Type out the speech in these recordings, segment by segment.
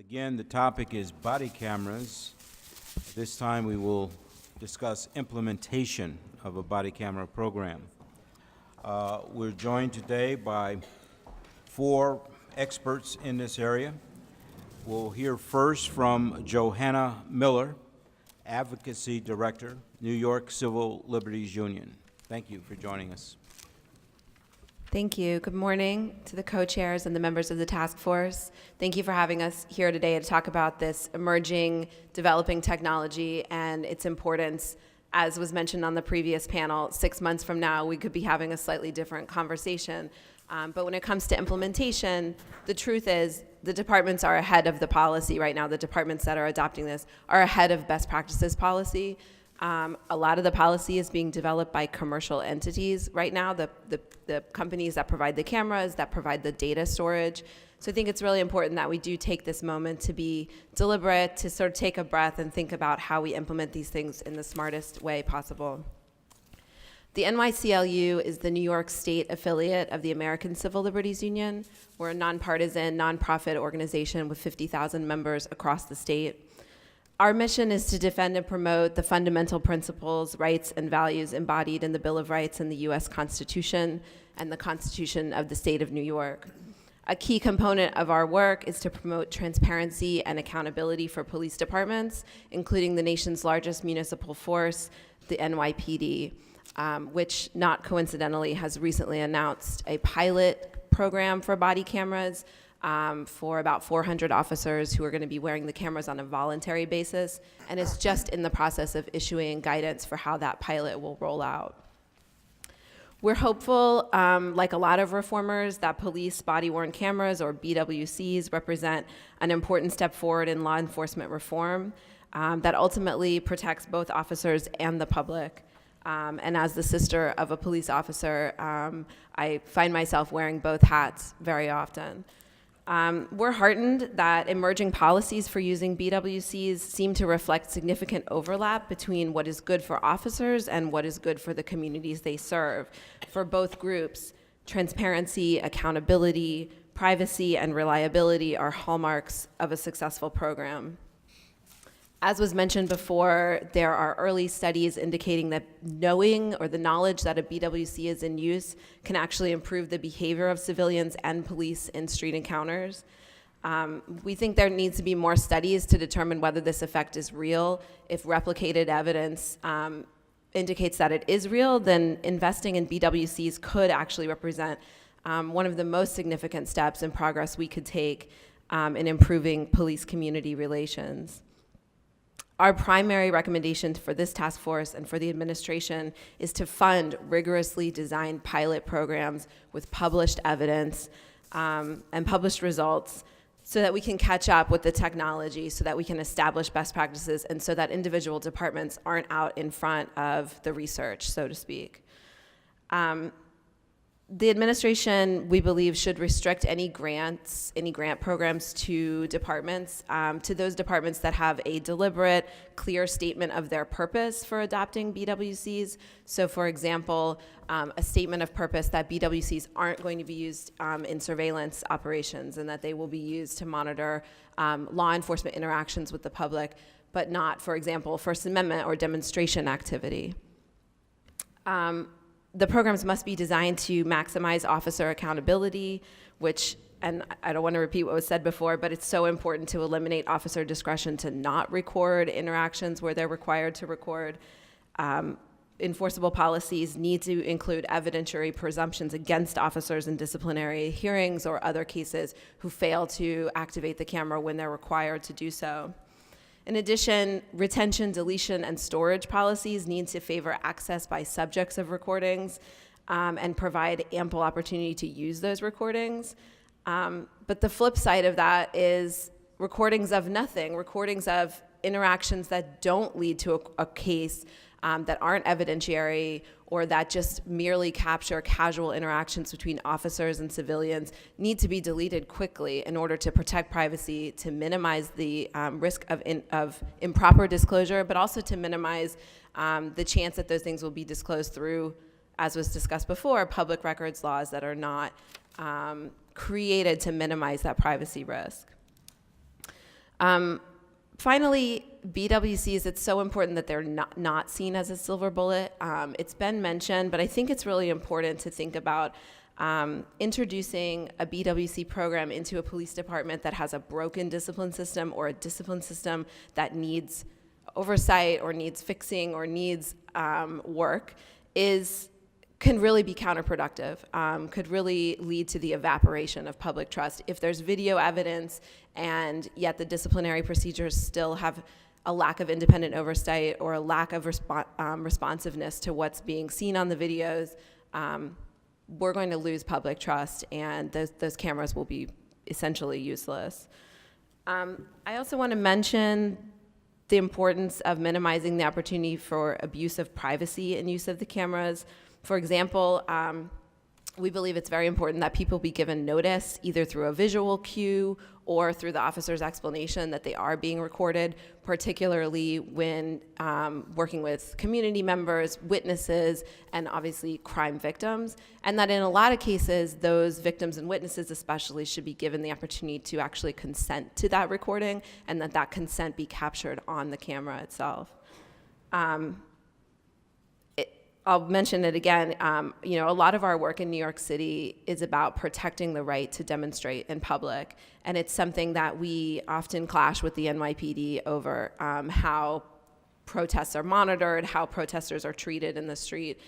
Again, the topic is body cameras. This time we will discuss implementation of a body camera program. We're joined today by 4 experts in this area. We'll hear first from Johanna Miller, Advocacy Director, New York Civil Liberties Union. Thank you for joining us. Thank you. Good morning to the co-chairs and the members of the task force. Thank you for having us here today to talk about this emerging, developing technology and its importance. As was mentioned on the previous panel, 6 months from now, we could be having a slightly different conversation. But when it comes to implementation, the truth is the departments are ahead of the policy right now. The departments that are adopting this are ahead of best practices policy. A lot of the policy is being developed by commercial entities right now, the companies that provide the cameras, that provide the data storage. So I think it's really important that we do take this moment to be deliberate, to sort of take a breath and think about how we implement these things in the smartest way possible. The NYCLU is the New York State affiliate of the American Civil Liberties Union. We're a nonpartisan, nonprofit organization with 50,000 members across the state. Our mission is to defend and promote the fundamental principles, rights, and values embodied in the Bill of Rights and the U.S. Constitution and the Constitution of the State of New York. A key component of our work is to promote transparency and accountability for police departments, including the nation's largest municipal force, the NYPD, which not coincidentally has recently announced a pilot program for body cameras for about 400 officers who are going to be wearing the cameras on a voluntary basis, and is just in the process of issuing guidance for how that pilot will roll out. We're hopeful, like a lot of reformers, that police body-worn cameras, or BWCs, represent an important step forward in law enforcement reform that ultimately protects both officers and the public. And as the sister of a police officer, I find myself wearing both hats very often. We're heartened that emerging policies for using BWCs seem to reflect significant overlap between what is good for officers and what is good for the communities they serve. For both groups, transparency, accountability, privacy, and reliability are hallmarks of a successful program. As was mentioned before, there are early studies indicating that knowing or the knowledge that a BWC is in use can actually improve the behavior of civilians and police in street encounters. We think there needs to be more studies to determine whether this effect is real. If replicated evidence indicates that it is real, then investing in BWCs could actually represent one of the most significant steps in progress we could take in improving police-community relations. Our primary recommendation for this task force and for the administration is to fund rigorously designed pilot programs with published evidence and published results so that we can catch up with the technology, so that we can establish best practices, and so that individual departments aren't out in front of the research, so to speak. The administration, we believe, should restrict any grant programs to departments, to those departments that have a deliberate, clear statement of their purpose for adopting BWCs. So for example, a statement of purpose that BWCs aren't going to be used in surveillance operations and that they will be used to monitor law enforcement interactions with the public, but not, for example, First Amendment or demonstration activity. The programs must be designed to maximize officer accountability, which, and I don't want to repeat what was said before, but it's so important to eliminate officer discretion to not record interactions where they're required to record. Enforceable policies need to include evidentiary presumptions against officers in disciplinary hearings or other cases who fail to activate the camera when they're required to do so. In addition, retention, deletion, and storage policies need to favor access by subjects of recordings and provide ample opportunity to use those recordings. But the flip side of that is recordings of nothing, recordings of interactions that don't lead to a case, that aren't evidentiary, or that just merely capture casual interactions between officers and civilians need to be deleted quickly in order to protect privacy, to minimize the risk of improper disclosure, but also to minimize the chance that those things will be disclosed through, as was discussed before, public records laws that are not created to minimize that privacy risk. Finally, BWCs, it's so important that they're not seen as a silver bullet. It's been mentioned, but I think it's really important to think about introducing a BWC program into a police department that has a broken discipline system or a discipline system that needs oversight or needs fixing or needs work can really be counterproductive, could really lead to the evaporation of public trust. If there's video evidence and yet the disciplinary procedures still have a lack of independent oversight or a lack of responsiveness to what's being seen on the videos, we're going to lose public trust, and those cameras will be essentially useless. I also want to mention the importance of minimizing the opportunity for abuse of privacy and use of the cameras. For example, we believe it's very important that people be given notice, either through a visual cue or through the officer's explanation that they are being recorded, particularly when working with community members, witnesses, and obviously crime victims. And that in a lot of cases, those victims and witnesses especially should be given the opportunity to actually consent to that recording, and that consent be captured on the camera itself. I'll mention it again, a lot of our work in New York City is about protecting the right to demonstrate in public, and it's something that we often clash with the NYPD over how protests are monitored, how protesters are treated in the street.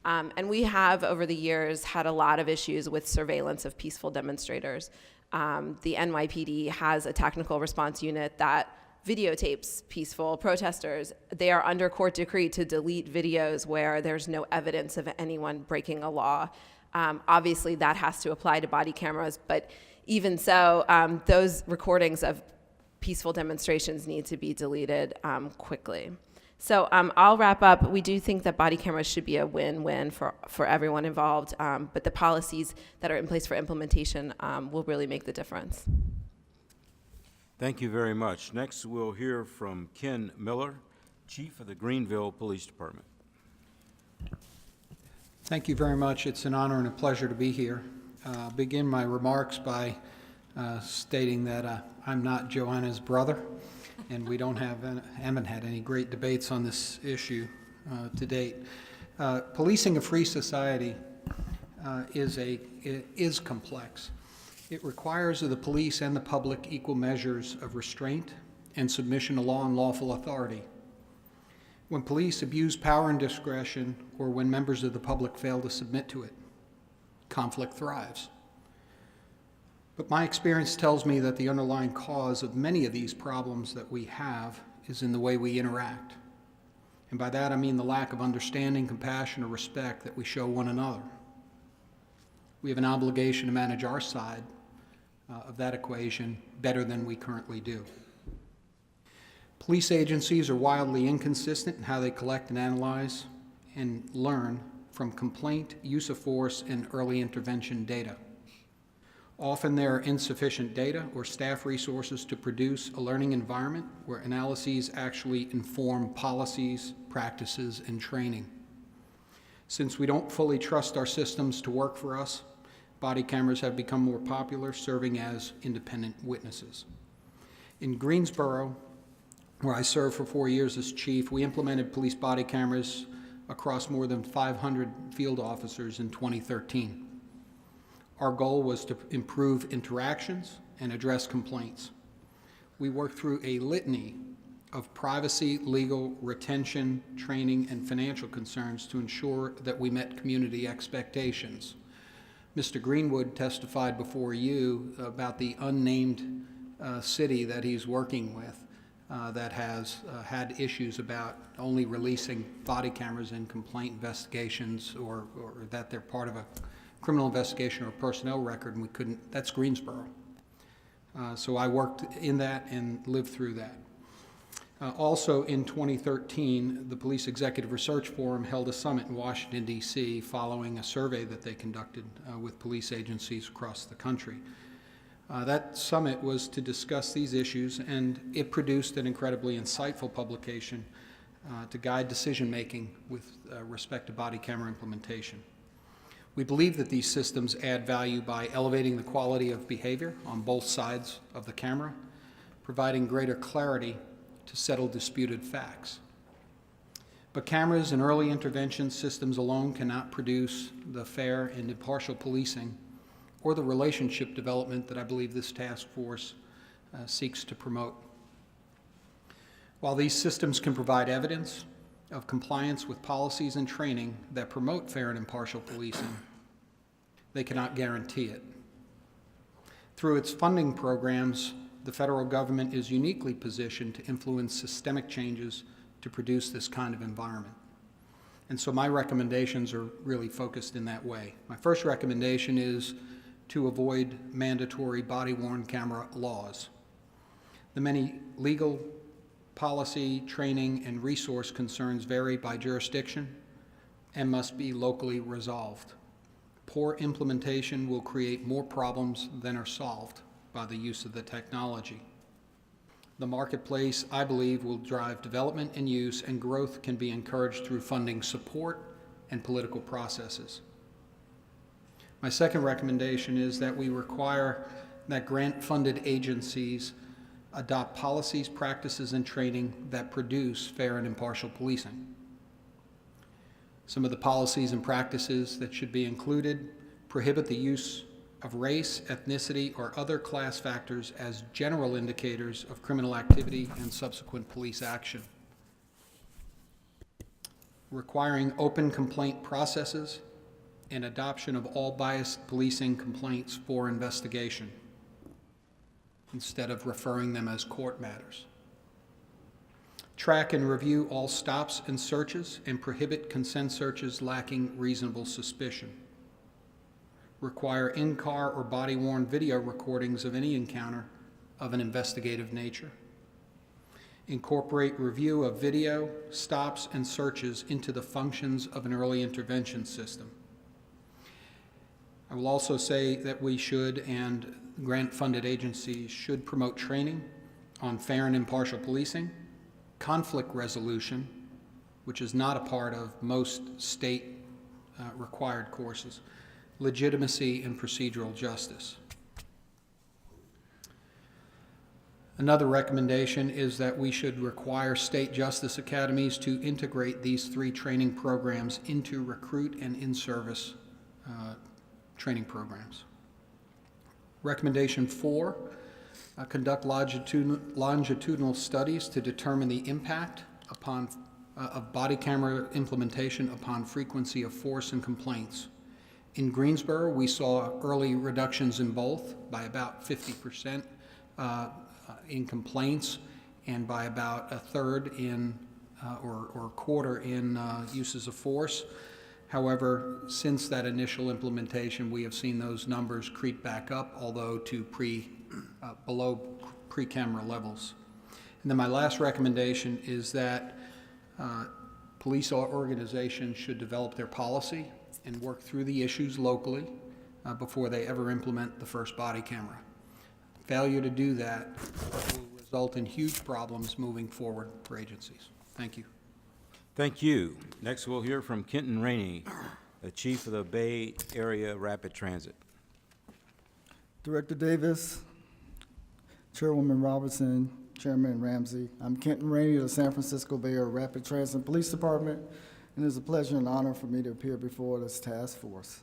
And we have, over the years, had a lot of issues with surveillance of peaceful demonstrators. The NYPD has a technical response unit that videotapes peaceful protesters. They are under court decree to delete videos where there's no evidence of anyone breaking a law. Obviously, that has to apply to body cameras, but even so, those recordings of peaceful demonstrations need to be deleted quickly. So I'll wrap up. We do think that body cameras should be a win-win for everyone involved, but the policies that are in place for implementation will really make the difference. Thank you very much. Next, we'll hear from Ken Miller, Chief of the Greenville Police Department. Thank you very much. It's an honor and a pleasure to be here. I'll begin my remarks by stating that I'm not Joanna's brother, and we haven't had any great debates on this issue to date. Policing a free society is complex. It requires of the police and the public equal measures of restraint and submission to law and lawful authority. When police abuse power and discretion, or when members of the public fail to submit to it, conflict thrives. But my experience tells me that the underlying cause of many of these problems that we have is in the way we interact. And by that I mean the lack of understanding, compassion, or respect that we show one another. We have an obligation to manage our side of that equation better than we currently do. Police agencies are wildly inconsistent in how they collect and analyze and learn from complaint, use of force, and early intervention data. Often there are insufficient data or staff resources to produce a learning environment where analyses actually inform policies, practices, and training. Since we don't fully trust our systems to work for us, body cameras have become more popular, serving as independent witnesses. In Greensboro, where I served for 4 years as chief, we implemented police body cameras across more than 500 field officers in 2013. Our goal was to improve interactions and address complaints. We worked through a litany of privacy, legal, retention, training, and financial concerns to ensure that we met community expectations. Mr. Greenwood testified before you about the unnamed city that he's working with that has had issues about only releasing body cameras in complaint investigations or that they're part of a criminal investigation or a personnel record, and we couldn't. That's Greensboro. So I worked in that and lived through that. Also in 2013, the Police Executive Research Forum held a summit in Washington, D.C. following a survey that they conducted with police agencies across the country. That summit was to discuss these issues, and it produced an incredibly insightful publication to guide decision-making with respect to body camera implementation. We believe that these systems add value by elevating the quality of behavior on both sides of the camera, providing greater clarity to settle disputed facts. But cameras and early intervention systems alone cannot produce the fair and impartial policing or the relationship development that I believe this task force seeks to promote. While these systems can provide evidence of compliance with policies and training that promote fair and impartial policing, they cannot guarantee it. Through its funding programs, the federal government is uniquely positioned to influence systemic changes to produce this kind of environment. And so my recommendations are really focused in that way. My first recommendation is to avoid mandatory body-worn camera laws. The many legal, policy, training, and resource concerns vary by jurisdiction and must be locally resolved. Poor implementation will create more problems than are solved by the use of the technology. The marketplace, I believe, will drive development and use, and growth can be encouraged through funding support and political processes. My second recommendation is that we require that grant-funded agencies adopt policies, practices, and training that produce fair and impartial policing. Some of the policies and practices that should be included prohibit the use of race, ethnicity, or other class factors as general indicators of criminal activity and subsequent police action. Requiring open complaint processes and adoption of all biased policing complaints for investigation instead of referring them as court matters. Track and review all stops and searches and prohibit consent searches lacking reasonable suspicion. Require in-car or body-worn video recordings of any encounter of an investigative nature. Incorporate review of video, stops, and searches into the functions of an early intervention system. I will also say that we should, and grant-funded agencies should, promote training on fair and impartial policing, conflict resolution, which is not a part of most state required courses, legitimacy, and procedural justice. Another recommendation is that we should require state justice academies to integrate these three training programs into recruit and in-service training programs. Recommendation 4, conduct longitudinal studies to determine the impact of body camera implementation upon frequency of force and complaints. In Greensboro, we saw early reductions in both by about 50% in complaints and by about a third in or a quarter in uses of force. However, since that initial implementation, we have seen those numbers creep back up, although to below pre-camera levels. And then my last recommendation is that police organizations should develop their policy and work through the issues locally before they ever implement the first body camera. Failure to do that will result in huge problems moving forward for agencies. Thank you. Thank you. Next, we'll hear from Kenton Rainey, the Chief of the Bay Area Rapid Transit. Director Davis, Chairwoman Robertson, Chairman Ramsey. I'm Kenton Rainey of the San Francisco Bay Area Rapid Transit Police Department, and it's a pleasure and honor for me to appear before this task force.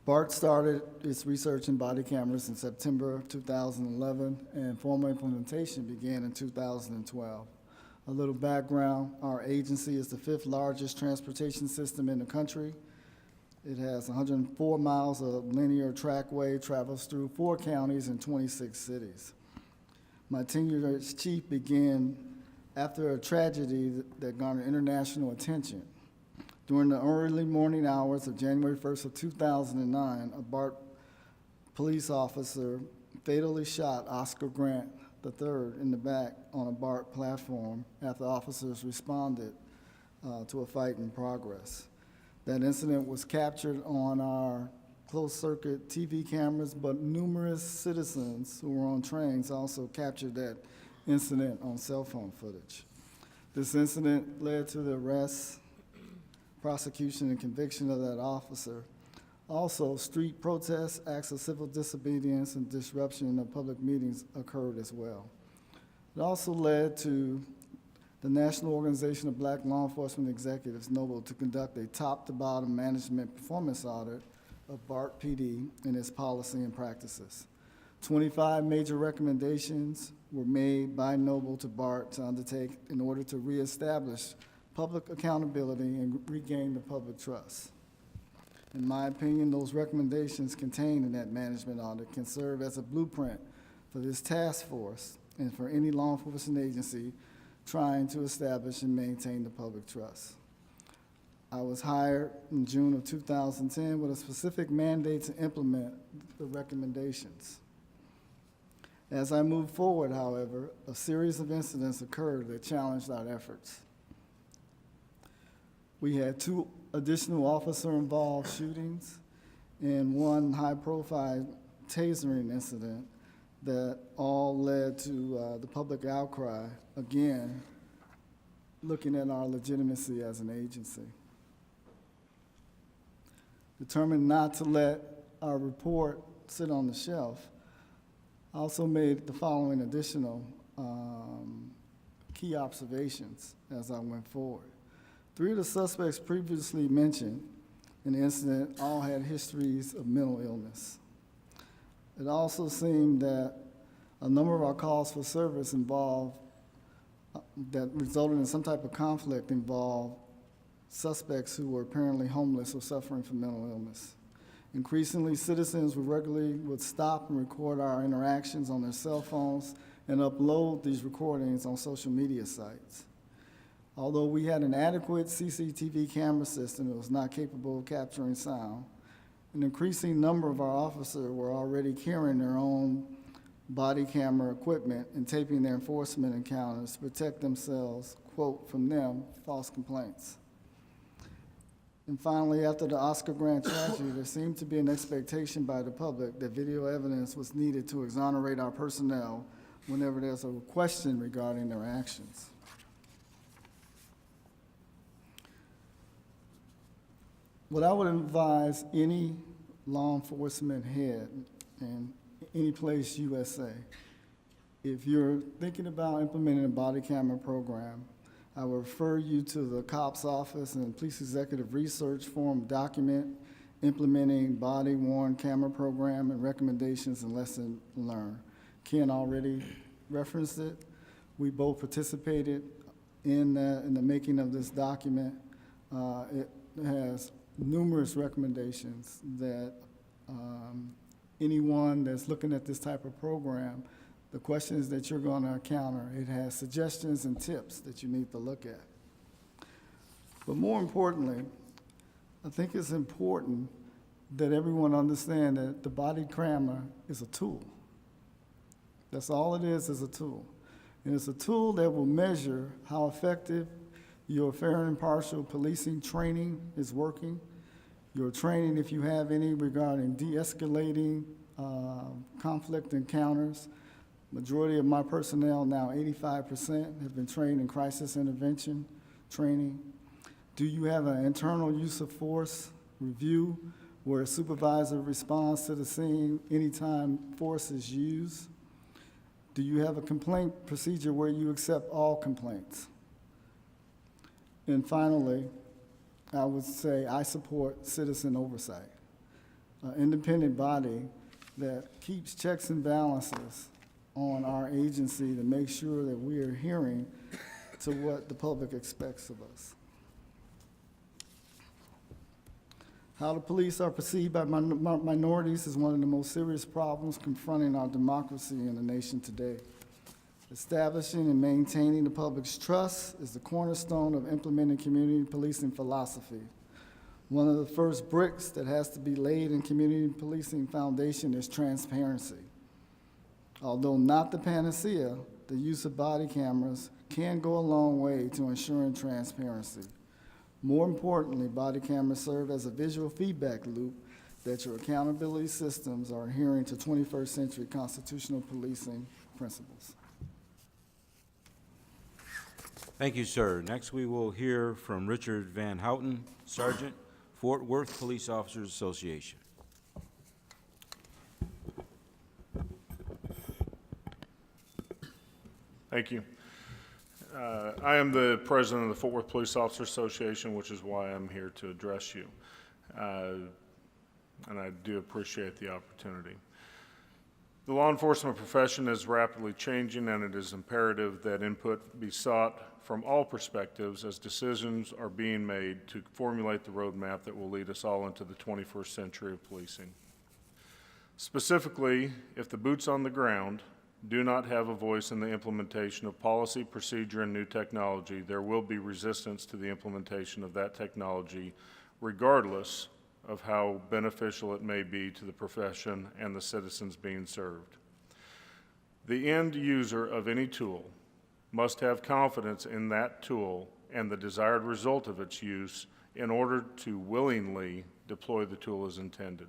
BART started its research in body cameras in September 2011, and formal implementation began in 2012. A little background, our agency is the 5th largest transportation system in the country. It has 104 miles of linear trackway, travels through 4 counties and 26 cities. My tenure as chief began after a tragedy that garnered international attention. During the early morning hours of January 1st of 2009, a BART police officer fatally shot Oscar Grant III in the back on a BART platform after officers responded to a fight in progress. That incident was captured on our closed-circuit TV cameras, but numerous citizens who were on trains also captured that incident on cell phone footage. This incident led to the arrest, prosecution, and conviction of that officer. Also, street protests, acts of civil disobedience, and disruption of public meetings occurred as well. It also led to the National Organization of Black Law Enforcement Executives, NOBLE, to conduct a top-to-bottom management performance audit of BART PD and its policy and practices. 25 major recommendations were made by NOBLE to BART to undertake in order to reestablish public accountability and regain the public trust. In my opinion, those recommendations contained in that management audit can serve as a blueprint for this task force and for any law enforcement agency trying to establish and maintain the public trust. I was hired in June of 2010 with a specific mandate to implement the recommendations. As I moved forward, however, a series of incidents occurred that challenged our efforts. We had 2 additional officer-involved shootings and 1 high-profile tasering incident that all led to the public outcry, again, looking at our legitimacy as an agency. Determined not to let our report sit on the shelf, I also made the following additional key observations as I went forward. 3 of the suspects previously mentioned in the incident all had histories of mental illness. It also seemed that a number of our calls for service involved, that resulted in some type of conflict, involved suspects who were apparently homeless or suffering from mental illness. Increasingly, citizens would stop and record our interactions on their cell phones and upload these recordings on social media sites. Although we had an adequate CCTV camera system, it was not capable of capturing sound. An increasing number of our officers were already carrying their own body camera equipment and taping their enforcement encounters to protect themselves, quote, from them, false complaints. And finally, after the Oscar Grant tragedy, there seemed to be an expectation by the public that video evidence was needed to exonerate our personnel whenever there's a question regarding their actions. What I would advise any law enforcement head in any place USA, if you're thinking about implementing a body camera program, I will refer you to the COPS office and Police Executive Research Forum document implementing body-worn camera program and recommendations and lesson learned. Ken already referenced it. We both participated in the making of this document. It has numerous recommendations that anyone that's looking at this type of program, the questions that you're going to encounter, it has suggestions and tips that you need to look at. But more importantly, I think it's important that everyone understand that the body camera is a tool. That's all it is a tool. And it's a tool that will measure how effective your fair and impartial policing training is working, your training, if you have any, regarding de-escalating conflict encounters. Majority of my personnel, now 85%, have been trained in crisis intervention training. Do you have an internal use of force review where a supervisor responds to the scene anytime force is used? Do you have a complaint procedure where you accept all complaints? And finally, I would say I support citizen oversight, an independent body that keeps checks and balances on our agency to make sure that we are adhering to what the public expects of us. How the police are perceived by minorities is one of the most serious problems confronting our democracy in the nation today. Establishing and maintaining the public's trust is the cornerstone of implementing community policing philosophy. One of the first bricks that has to be laid in community policing foundation is transparency. Although not the panacea, the use of body cameras can go a long way to ensuring transparency. More importantly, body cameras serve as a visual feedback loop that your accountability systems are adhering to 21st century constitutional policing principles. Thank you, sir. Next, we will hear from Richard Van Houten, Sergeant, Fort Worth Police Officers Association. Thank you. I am the president of the Fort Worth Police Officer Association, which is why I'm here to address you. And I do appreciate the opportunity. The law enforcement profession is rapidly changing, and it is imperative that input be sought from all perspectives as decisions are being made to formulate the roadmap that will lead us all into the 21st century of policing. Specifically, if the boots on the ground do not have a voice in the implementation of policy, procedure, and new technology, there will be resistance to the implementation of that technology, regardless of how beneficial it may be to the profession and the citizens being served. The end user of any tool must have confidence in that tool and the desired result of its use in order to willingly deploy the tool as intended.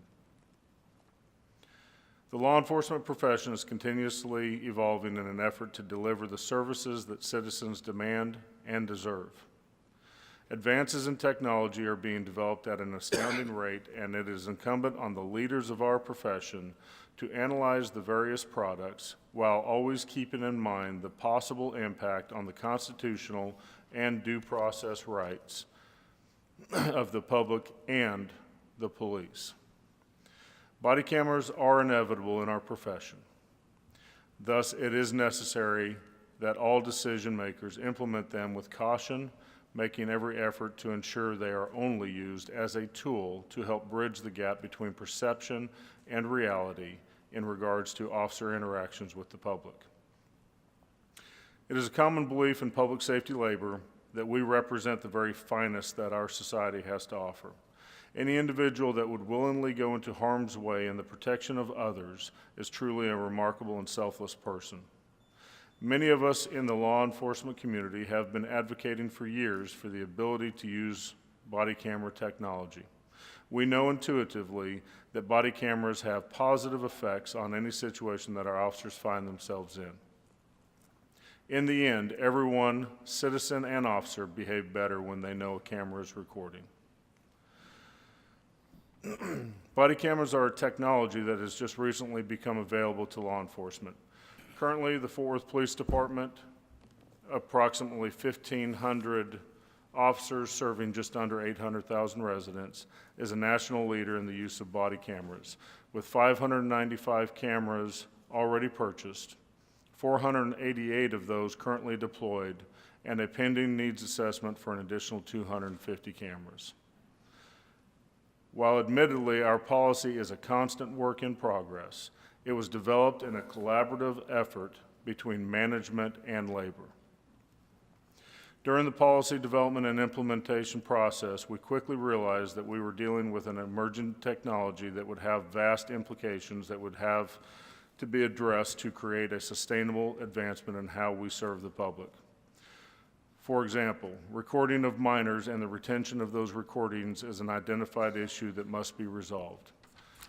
The law enforcement profession is continuously evolving in an effort to deliver the services that citizens demand and deserve. Advances in technology are being developed at an astounding rate, and it is incumbent on the leaders of our profession to analyze the various products while always keeping in mind the possible impact on the constitutional and due process rights of the public and the police. Body cameras are inevitable in our profession. Thus, it is necessary that all decision makers implement them with caution, making every effort to ensure they are only used as a tool to help bridge the gap between perception and reality in regards to officer interactions with the public. It is a common belief in public safety labor that we represent the very finest that our society has to offer. Any individual that would willingly go into harm's way in the protection of others is truly a remarkable and selfless person. Many of us in the law enforcement community have been advocating for years for the ability to use body camera technology. We know intuitively that body cameras have positive effects on any situation that our officers find themselves in. In the end, everyone, citizen and officer, behave better when they know a camera is recording. Body cameras are a technology that has just recently become available to law enforcement. Currently, the Fort Worth Police Department, approximately 1,500 officers serving just under 800,000 residents, is a national leader in the use of body cameras, with 595 cameras already purchased, 488 of those currently deployed, and a pending needs assessment for an additional 250 cameras. While admittedly our policy is a constant work in progress, it was developed in a collaborative effort between management and labor. During the policy development and implementation process, we quickly realized that we were dealing with an emergent technology that would have vast implications that would have to be addressed to create a sustainable advancement in how we serve the public. For example, recording of minors and the retention of those recordings is an identified issue that must be resolved.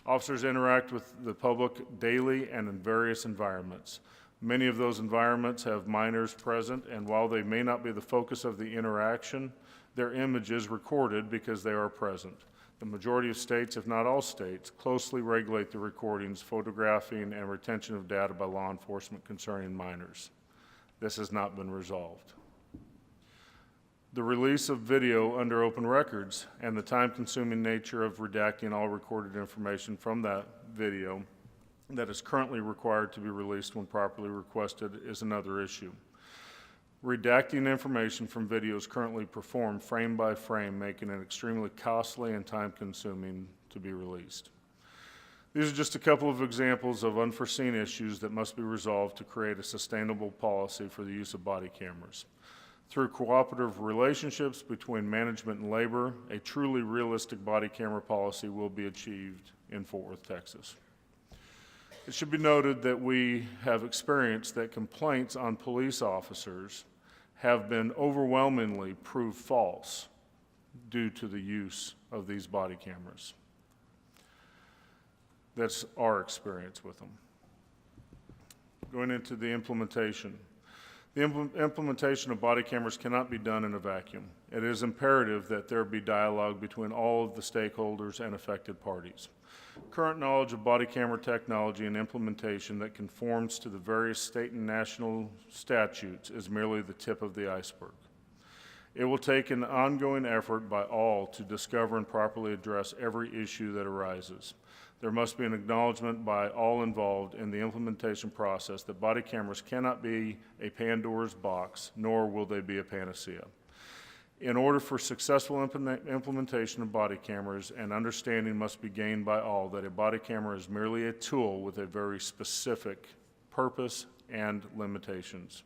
Officers interact with the public daily and in various environments. Many of those environments have minors present, and while they may not be the focus of the interaction, their image is recorded because they are present. The majority of states, if not all states, closely regulate the recordings, photographing, and retention of data by law enforcement concerning minors. This has not been resolved. The release of video under open records and the time-consuming nature of redacting all recorded information from that video that is currently required to be released when properly requested is another issue. Redacting information from videos currently performed frame by frame, making it extremely costly and time-consuming to be released. These are just a couple of examples of unforeseen issues that must be resolved to create a sustainable policy for the use of body cameras. Through cooperative relationships between management and labor, a truly realistic body camera policy will be achieved in Fort Worth, Texas. It should be noted that we have experienced that complaints on police officers have been overwhelmingly proved false due to the use of these body cameras. That's our experience with them. Going into the implementation. The implementation of body cameras cannot be done in a vacuum. It is imperative that there be dialogue between all of the stakeholders and affected parties. Current knowledge of body camera technology and implementation that conforms to the various state and national statutes is merely the tip of the iceberg. It will take an ongoing effort by all to discover and properly address every issue that arises. There must be an acknowledgement by all involved in the implementation process that body cameras cannot be a Pandora's box, nor will they be a panacea. In order for successful implementation of body cameras, an understanding must be gained by all that a body camera is merely a tool with a very specific purpose and limitations.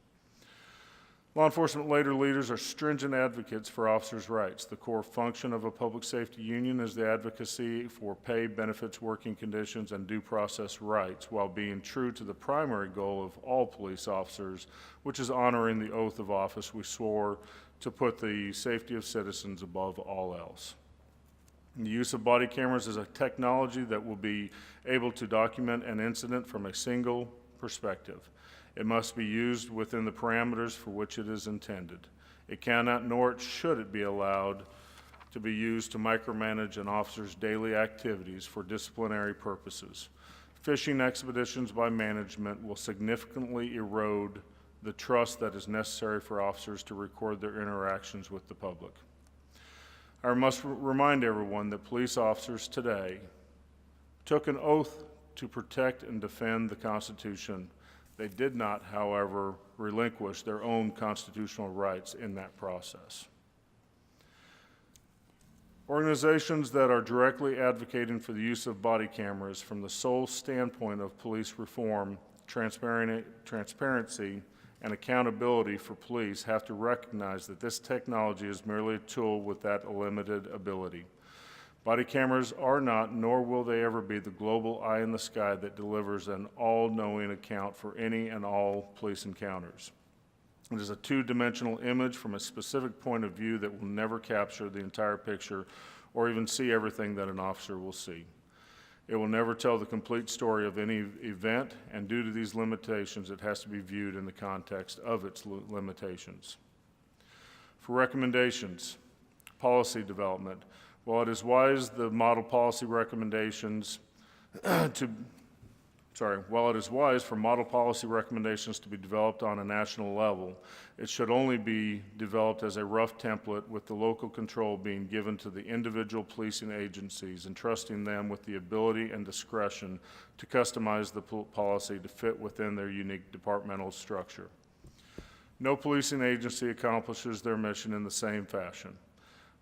Law enforcement leaders are stringent advocates for officers' rights. The core function of a public safety union is the advocacy for pay, benefits, working conditions, and due process rights, while being true to the primary goal of all police officers, which is honoring the oath of office we swore to put the safety of citizens above all else. The use of body cameras is a technology that will be able to document an incident from a single perspective. It must be used within the parameters for which it is intended. It cannot, nor should it be allowed to be used to micromanage an officer's daily activities for disciplinary purposes. Fishing expeditions by management will significantly erode the trust that is necessary for officers to record their interactions with the public. I must remind everyone that police officers today took an oath to protect and defend the Constitution. They did not, however, relinquish their own constitutional rights in that process. Organizations that are directly advocating for the use of body cameras from the sole standpoint of police reform, transparency, and accountability for police have to recognize that this technology is merely a tool with that limited ability. Body cameras are not, nor will they ever be, the global eye in the sky that delivers an all-knowing account for any and all police encounters. It is a two-dimensional image from a specific point of view that will never capture the entire picture or even see everything that an officer will see. It will never tell the complete story of any event, and due to these limitations, it has to be viewed in the context of its limitations. For recommendations, policy development. While it is wise the model policy recommendations while it is wise for model policy recommendations to be developed on a national level, it should only be developed as a rough template with the local control being given to the individual policing agencies, entrusting them with the ability and discretion to customize the policy to fit within their unique departmental structure. No policing agency accomplishes their mission in the same fashion.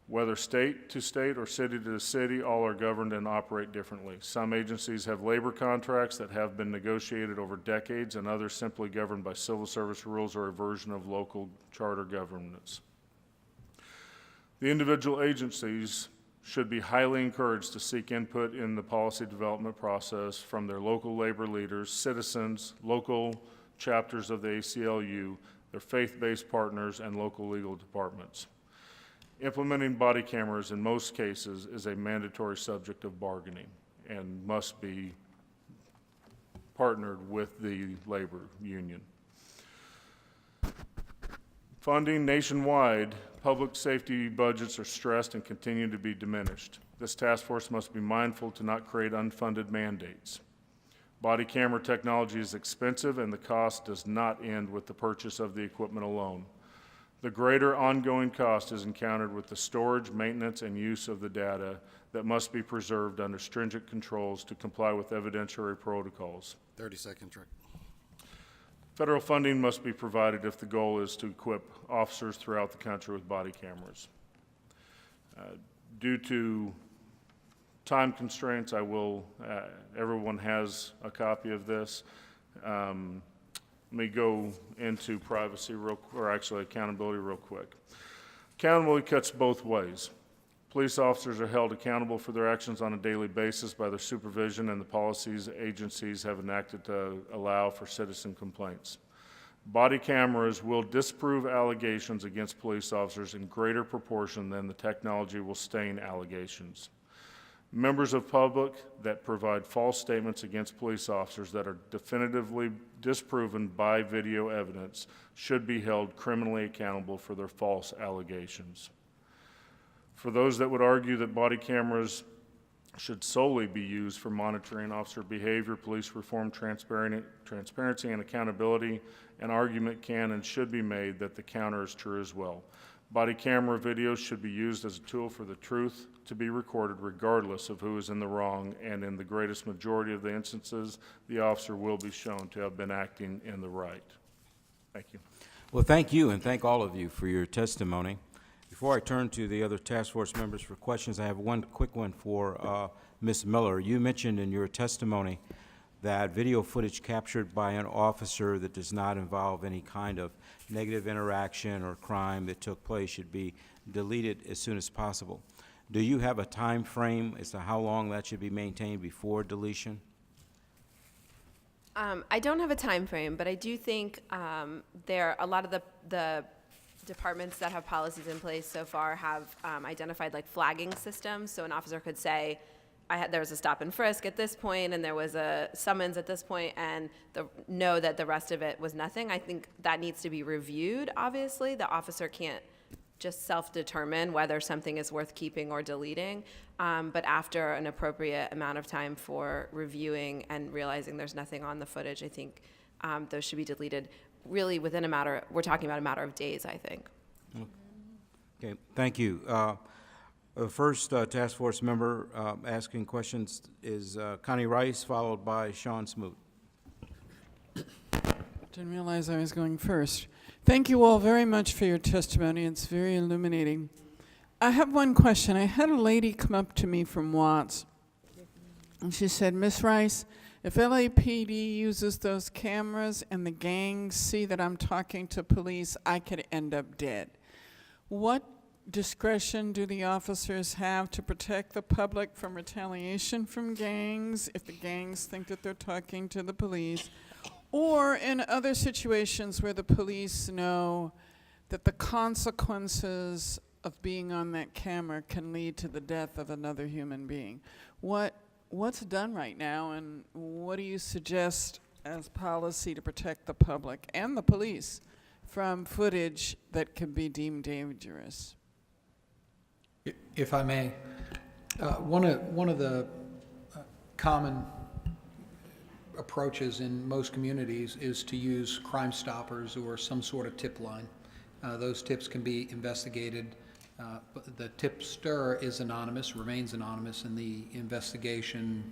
Whether state to state or city to city, all are governed and operate differently. Some agencies have labor contracts that have been negotiated over decades, and others simply governed by civil service rules or a version of local charter governance. The individual agencies should be highly encouraged to seek input in the policy development process from their local labor leaders, citizens, local chapters of the ACLU, their faith-based partners, and local legal departments. Implementing body cameras in most cases is a mandatory subject of bargaining and must be partnered with the labor union. Funding nationwide, public safety budgets are stressed and continue to be diminished. This task force must be mindful to not create unfunded mandates. Body camera technology is expensive, and the cost does not end with the purchase of the equipment alone. The greater ongoing cost is encountered with the storage, maintenance, and use of the data that must be preserved under stringent controls to comply with evidentiary protocols. 30 seconds, Rick. Federal funding must be provided if the goal is to equip officers throughout the country with body cameras. Due to time constraints, everyone has a copy of this. Let me go into privacy accountability real quick. Accountability cuts both ways. Police officers are held accountable for their actions on a daily basis by their supervision and the policies agencies have enacted to allow for citizen complaints. Body cameras will disprove allegations against police officers in greater proportion than the technology will stain allegations. Members of public that provide false statements against police officers that are definitively disproven by video evidence should be held criminally accountable for their false allegations. For those that would argue that body cameras should solely be used for monitoring officer behavior, police reform, transparency and accountability. An argument can and should be made that the counter is true as well. Body camera videos should be used as a tool for the truth to be recorded regardless of who is in the wrong, and in the greatest majority of the instances, the officer will be shown to have been acting in the right. Thank you. Well, thank you, and thank all of you for your testimony. Before I turn to the other task force members for questions, I have one quick one for Ms. Miller. You mentioned in your testimony that video footage captured by an officer that does not involve any kind of negative interaction or crime that took place should be deleted as soon as possible. Do you have a time frame as to how long that should be maintained before deletion? I don't have a time frame, but I do think there a lot of the departments that have policies in place so far have identified like flagging systems. So an officer could say, there was a stop and frisk at this point, and there was a summons at this point, and know that the rest of it was nothing. I think that needs to be reviewed, obviously. The officer can't just self-determine whether something is worth keeping or deleting, but after an appropriate amount of time for reviewing and realizing there's nothing on the footage, I think those should be deleted really within we're talking about a matter of days, I think. Okay, thank you. The first task force member asking questions is Connie Rice, followed by Sean Smoot. Didn't realize I was going first. Thank you all very much for your testimony. It's very illuminating. I have one question. I had a lady come up to me from Watts, and she said, Miss Rice, if LAPD uses those cameras and the gangs see that I'm talking to police, I could end up dead. What discretion do the officers have to protect the public from retaliation from gangs if the gangs think that they're talking to the police? Or in other situations where the police know that the consequences of being on that camera can lead to the death of another human being. What's done right now, and what do you suggest as policy to protect the public and the police from footage that can be deemed dangerous? If I may, one of the common approaches in most communities is to use Crime Stoppers or some sort of tip line. Those tips can be investigated, but the tipster is anonymous, remains anonymous, and the investigation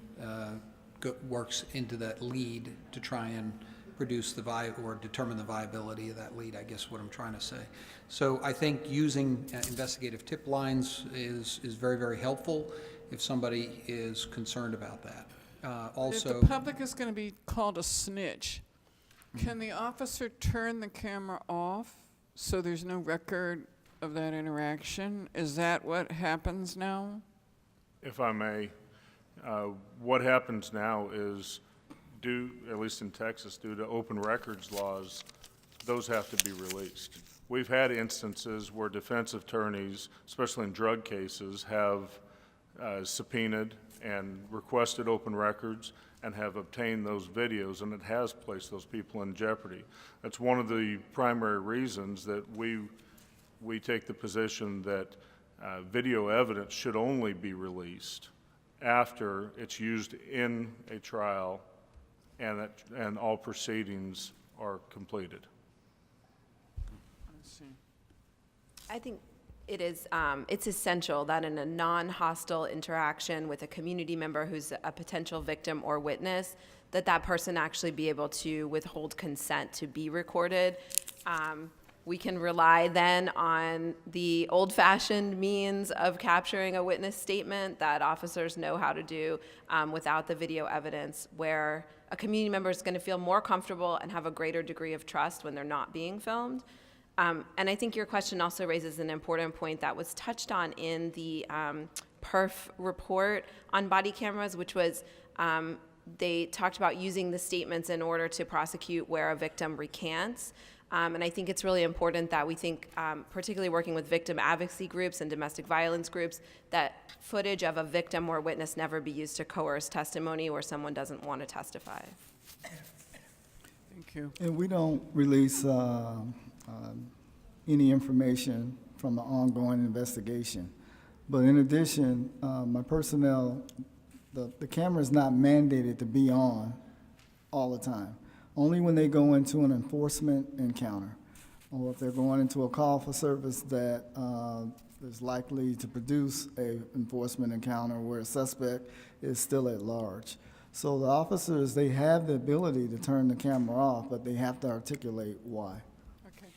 works into that lead to try and produce or determine the viability of that lead, I guess what I'm trying to say. So I think using investigative tip lines is very, very helpful if somebody is concerned about that. Also, if the public is going to be called a snitch, can the officer turn the camera off so there's no record of that interaction? Is that what happens now? If I may, what happens now is, at least in Texas, due to open records laws, those have to be released. We've had instances where defense attorneys, especially in drug cases, have subpoenaed and requested open records and have obtained those videos, and it has placed those people in jeopardy. That's one of the primary reasons that we take the position that video evidence should only be released after it's used in a trial and all proceedings are completed. I think it is, it's essential that in a non-hostile interaction with a community member who's a potential victim or witness, that person actually be able to withhold consent to be recorded. We can rely then on the old-fashioned means of capturing a witness statement that officers know how to do without the video evidence, where a community member is going to feel more comfortable and have a greater degree of trust when they're not being filmed. And I think your question also raises an important point that was touched on in the PERF report on body cameras, which was they talked about using the statements in order to prosecute where a victim recants. And I think it's really important that we think, particularly working with victim advocacy groups and domestic violence groups, that footage of a victim or witness never be used to coerce testimony where someone doesn't want to testify. Thank you. And we don't release any information from the ongoing investigation. But in addition, my personnel the camera is not mandated to be on all the time. Only when they go into an enforcement encounter, or if they're going into a call for service that is likely to produce a enforcement encounter where a suspect is still at large. So the officers, they have the ability to turn the camera off, but they have to articulate why. Okay.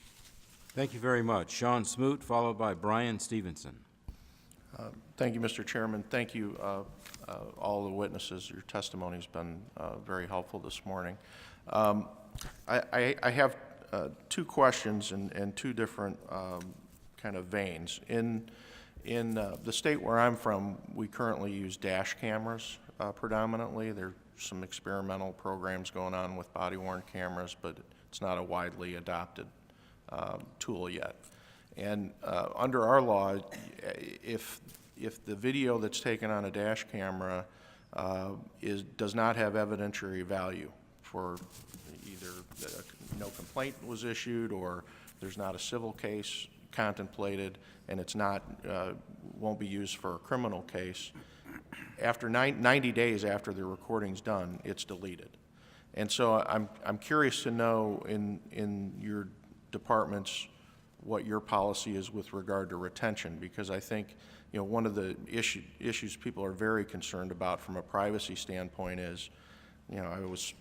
Thank you very much. Sean Smoot, followed by Brian Stevenson. Thank you, Mr. Chairman. Thank you, all the witnesses. Your testimony has been very helpful this morning. I have two questions and two different kind of veins. In the state where I'm from, we currently use dash cameras predominantly. There's some experimental programs going on with body-worn cameras, but it's not a widely adopted tool yet. And under our law, if the video that's taken on a dash camera does not have evidentiary value for either no complaint was issued or there's not a civil case contemplated and it's not won't be used for a criminal case, after 90 days after the recording's done, it's deleted. And so I'm curious to know in your departments what your policy is with regard to retention, because I think, you know, one of the issues people are very concerned about from a privacy standpoint is, you know,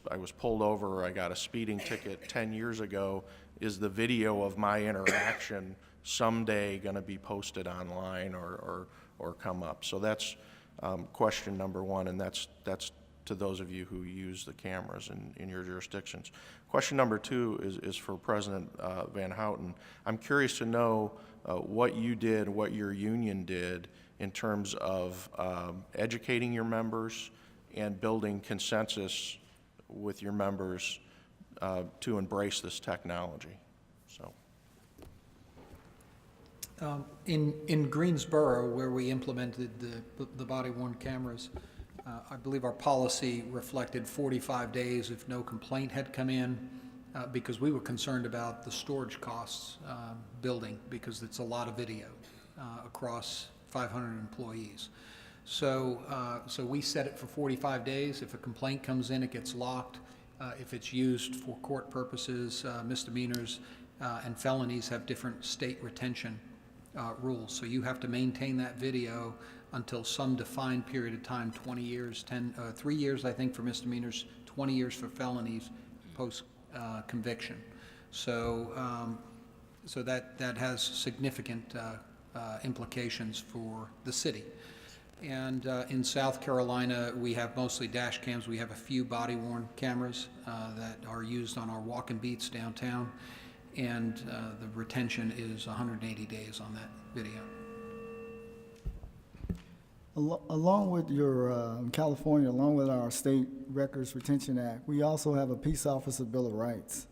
I was pulled over, I got a speeding ticket 10 years ago. Is the video of my interaction someday going to be posted online or come up? So that's question number one, and that's to those of you who use the cameras in your jurisdictions. Question number two is for President Van Houten. I'm curious to know what you did, what your union did in terms of educating your members and building consensus with your members to embrace this technology. So, In Greensboro, where we implemented the body-worn cameras, I believe our policy reflected 45 days if no complaint had come in, because we were concerned about the storage costs building, because it's a lot of video across 500 employees. So we set it for 45 days. If a complaint comes in, it gets locked. If it's used for court purposes, misdemeanors and felonies have different state retention rules. So you have to maintain that video until some defined period of time, 20 years, 3 years, I think, for misdemeanors, 20 years for felonies post conviction. So that has significant implications for the city. And in South Carolina, we have mostly dash cams. We have a few body-worn cameras that are used on our walking beats downtown, and the retention is 180 days on that video. Along with your California, along with our State Records Retention Act, we also have a Peace Officer Bill of Rights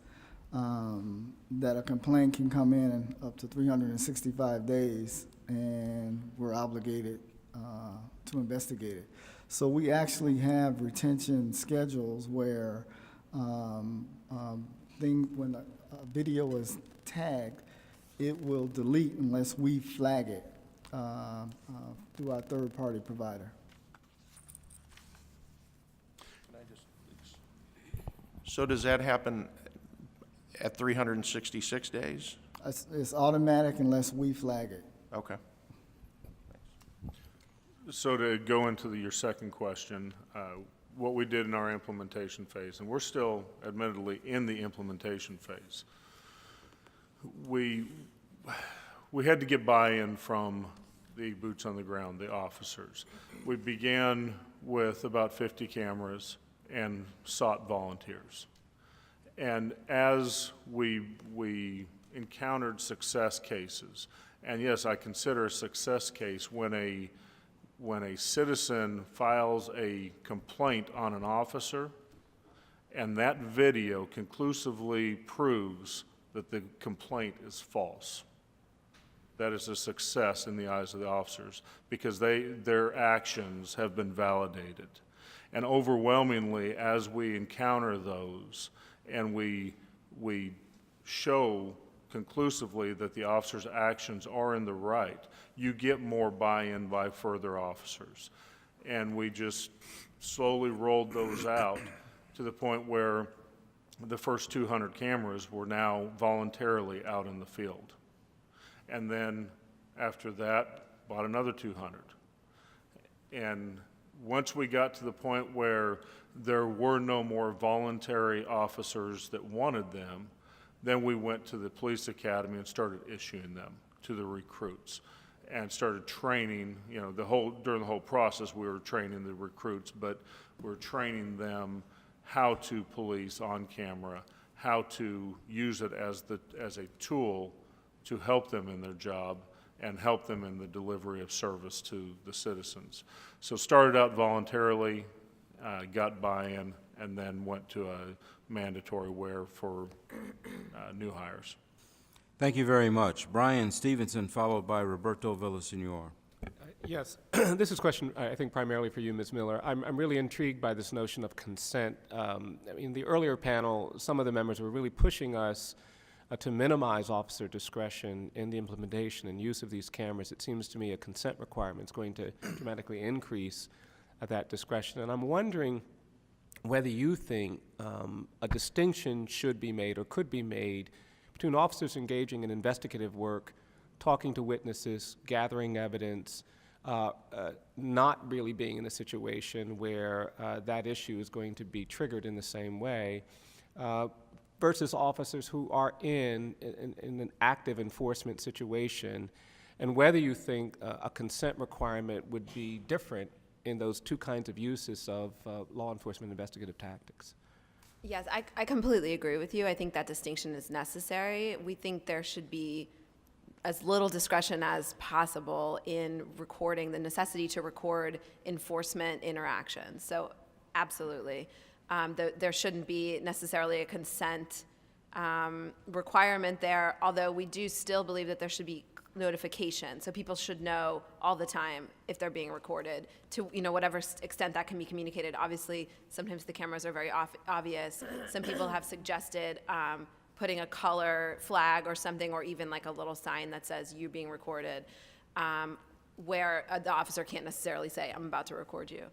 that a complaint can come in up to 365 days, and we're obligated to investigate it. So we actually have retention schedules where when a video is tagged, it will delete unless we flag it through our third-party provider. so does that happen at 366 days? It's automatic unless we flag it. Okay. So to go into your second question, what we did in our implementation phase, and we're still admittedly in the implementation phase, we had to get buy-in from the boots on the ground, the officers. We began with about 50 cameras and sought volunteers. And as we encountered success cases, and yes, I consider a success case when a citizen files a complaint on an officer and that video conclusively proves that the complaint is false. That is a success in the eyes of the officers because their actions have been validated. And overwhelmingly, as we encounter those and we show conclusively that the officer's actions are in the right, you get more buy-in by further officers. and we just slowly rolled those out to the point where the first 200 cameras were now voluntarily out in the field. And then after that, bought another 200. And once we got to the point where there were no more voluntary officers that wanted them, then we went to the police academy and started issuing them to the recruits and started training, you know, during the whole process we were training the recruits, but we're training them how to police on camera, how to use it as a tool to help them in their job and help them in the delivery of service to the citizens. So started out voluntarily, got buy-in, and then went to a mandatory wear for new hires. Thank you very much. Brian Stevenson, followed by Roberto Villasenor. Yes, this is a question, I think, primarily for you, Ms. Miller. I'm really intrigued by this notion of consent. I mean, the earlier panel, some of the members were really pushing us to minimize officer discretion in the implementation and use of these cameras. It seems to me a consent requirement is going to dramatically increase that discretion. And I'm wondering whether you think a distinction should be made or could be made between officers engaging in investigative work, talking to witnesses, gathering evidence, not really being in a situation where that issue is going to be triggered in the same way, versus officers who are in an active enforcement situation, and whether you think a consent requirement would be different in those two kinds of uses of law enforcement investigative tactics. Yes, I completely agree with you. I think that distinction is necessary. We think there should be as little discretion as possible in recording, the necessity to record enforcement interactions. So absolutely. There shouldn't be necessarily a consent requirement there, although we do still believe that there should be notification. So people should know all the time if they're being recorded to, you know, whatever extent that can be communicated. Obviously, sometimes the cameras are very obvious. Some people have suggested putting a color flag or something, or even like a little sign that says you're being recorded, where the officer can't necessarily say, I'm about to record you.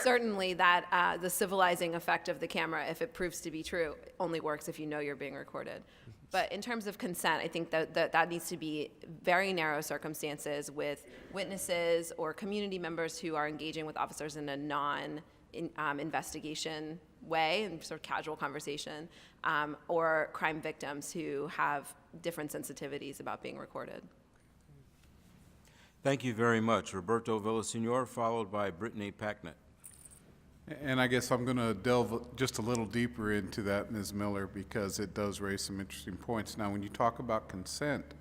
Certainly that the civilizing effect of the camera, if it proves to be true, only works if you know you're being recorded. But in terms of consent, I think that needs to be very narrow circumstances with witnesses or community members who are engaging with officers in a non-investigation way, and sort of casual conversation, or crime victims who have different sensitivities about being recorded. Thank you very much. Roberto Villasenor, followed by Brittany Packnett. And I guess I'm going to delve just a little deeper into that, Ms. Miller, because it does raise some interesting points. Now, when you talk about consent,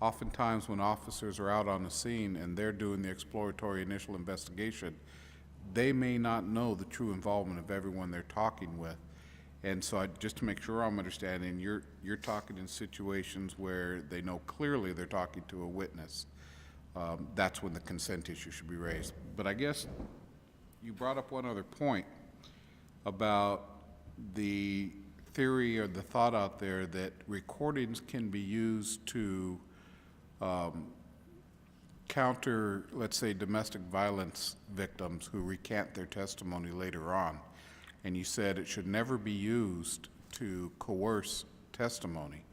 oftentimes when officers are out on the scene and they're doing the exploratory initial investigation, they may not know the true involvement of everyone they're talking with. And so just to make sure I'm understanding, you're talking in situations where they know clearly they're talking to a witness. That's when the consent issue should be raised. But I guess you brought up one other point about the theory or the thought out there that recordings can be used to counter, let's say, domestic violence victims who recant their testimony later on. And you said it should never be used to coerce testimony.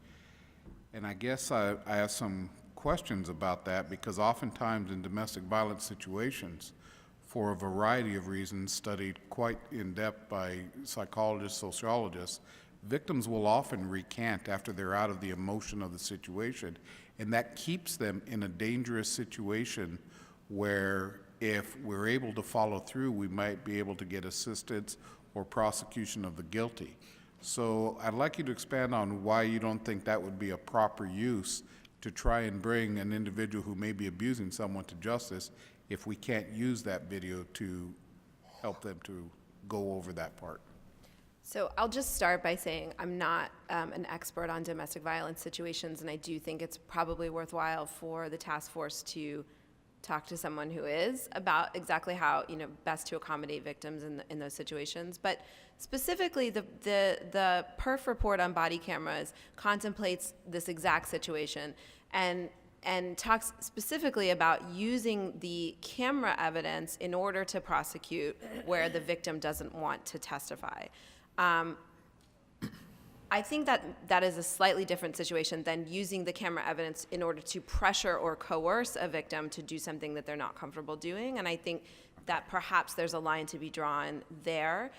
And I guess I have some questions about that, because oftentimes in domestic violence situations, for a variety of reasons studied quite in depth by psychologists, sociologists, victims will often recant after they're out of the emotion of the situation, and that keeps them in a dangerous situation where if we're able to follow through, we might be able to get assistance or prosecution of the guilty. So I'd like you to expand on why you don't think that would be a proper use to try and bring an individual who may be abusing someone to justice if we can't use that video to help them to go over that part. So I'll just start by saying I'm not an expert on domestic violence situations, and I do think it's probably worthwhile for the task force to talk to someone who is about exactly how, you know, best to accommodate victims in those situations. But specifically, the PERF report on body cameras contemplates this exact situation, and and talks specifically about using the camera evidence in order to prosecute where the victim doesn't want to testify. I think that is a slightly different situation than using the camera evidence in order to pressure or coerce a victim to do something that they're not comfortable doing. And I think that perhaps there's a line to be drawn there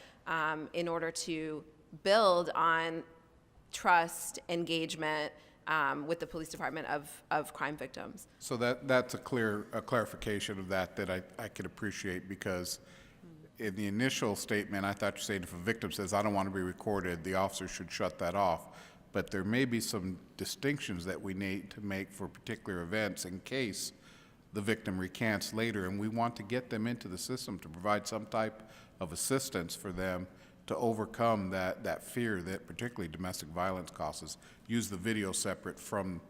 in order to build on trust, engagement with the police department of crime victims. So that's a clarification of that I could appreciate, because in the initial statement, I thought you said if a victim says, I don't want to be recorded, the officer should shut that off. But there may be some distinctions that we need to make for particular events in case the victim recants later, and we want to get them into the system to provide some type of assistance for them to overcome that fear that particularly domestic violence causes. Use the video separate from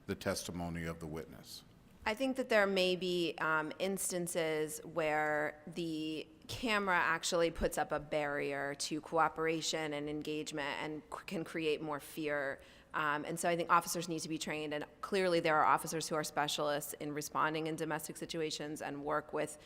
the testimony of the witness. I think that there may be instances where the camera actually puts up a barrier to cooperation and engagement and can create more fear. And so I think officers need to be trained, and clearly there are officers who are specialists in responding in domestic situations and work with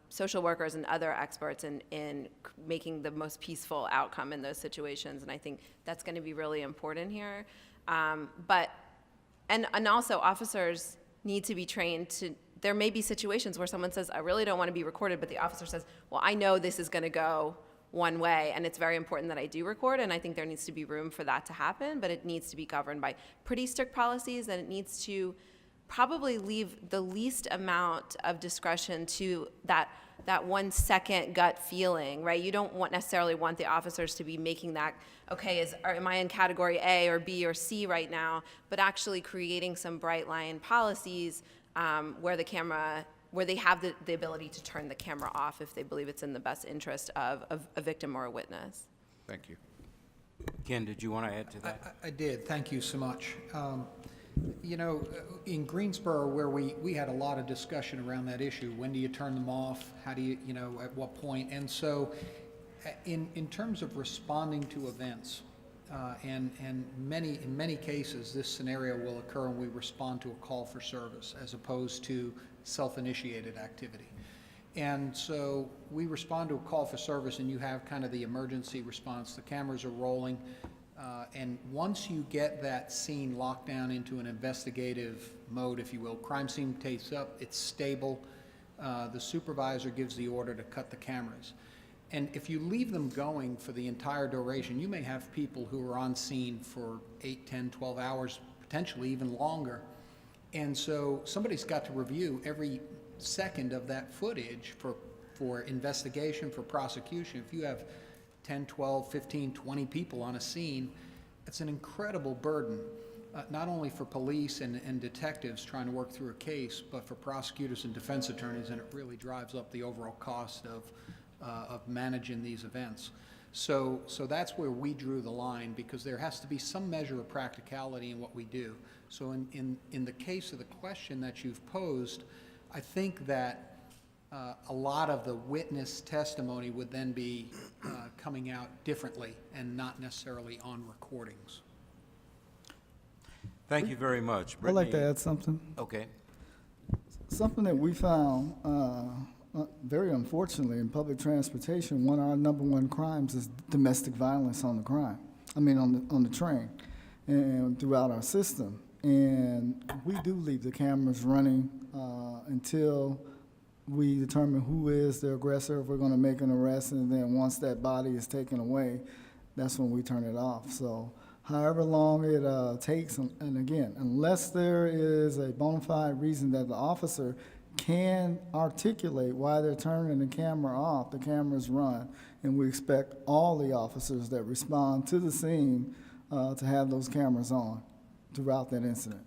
social workers and other experts in making the most peaceful outcome in those situations, and I think that's going to be really important here. And also officers need to be trained to, there may be situations where someone says, I really don't want to be recorded, but the officer says, well, I know this is going to go one way, and it's very important that I do record, and I think there needs to be room for that to happen, but it needs to be governed by pretty strict policies, and it needs to probably leave the least amount of discretion to that 1 second gut feeling, right? You don't necessarily want the officers to be making that, okay, am I in category A or B or C right now, but actually creating some bright line policies where they have the ability to turn the camera off if they believe it's in the best interest of a victim or a witness. Thank you. Ken, did you want to add to that? I did. Thank you so much. You know, in Greensboro, where we had a lot of discussion around that issue, when do you turn them off? How do you, at what point? And so in terms of responding to events, and in many cases, this scenario will occur when we respond to a call for service as opposed to self-initiated activity. And so we respond to a call for service, and you have kind of the emergency response. The cameras are rolling. And once you get that scene locked down into an investigative mode, if you will, crime scene takes up, it's stable, the supervisor gives the order to cut the cameras. And if you leave them going for the entire duration, you may have people who are on scene for 8, 10, 12 hours, potentially even longer. And so somebody's got to review every second of that footage for investigation, for prosecution. If you have 10, 12, 15, 20 people on a scene, it's an incredible burden, not only for police and detectives trying to work through a case, but for prosecutors and defense attorneys, and it really drives up the overall cost of managing these events. So that's where we drew the line, because there has to be some measure of practicality in what we do. So in the case of the question that you've posed, I think that a lot of the witness testimony would then be coming out differently and not necessarily on recordings. Thank you very much. I'd like to Brittany- add something. Okay. Something that we found, very unfortunately, in public transportation, one of our #1 crimes is domestic violence on the train and throughout our system. And we do leave the cameras running until we determine who is the aggressor, if we're going to make an arrest, and then once that body is taken away, that's when we turn it off. So however long it takes, and again, unless there is a bona fide reason that the officer can articulate why they're turning the camera off, the cameras run, and we expect all the officers that respond to the scene to have those cameras on throughout that incident.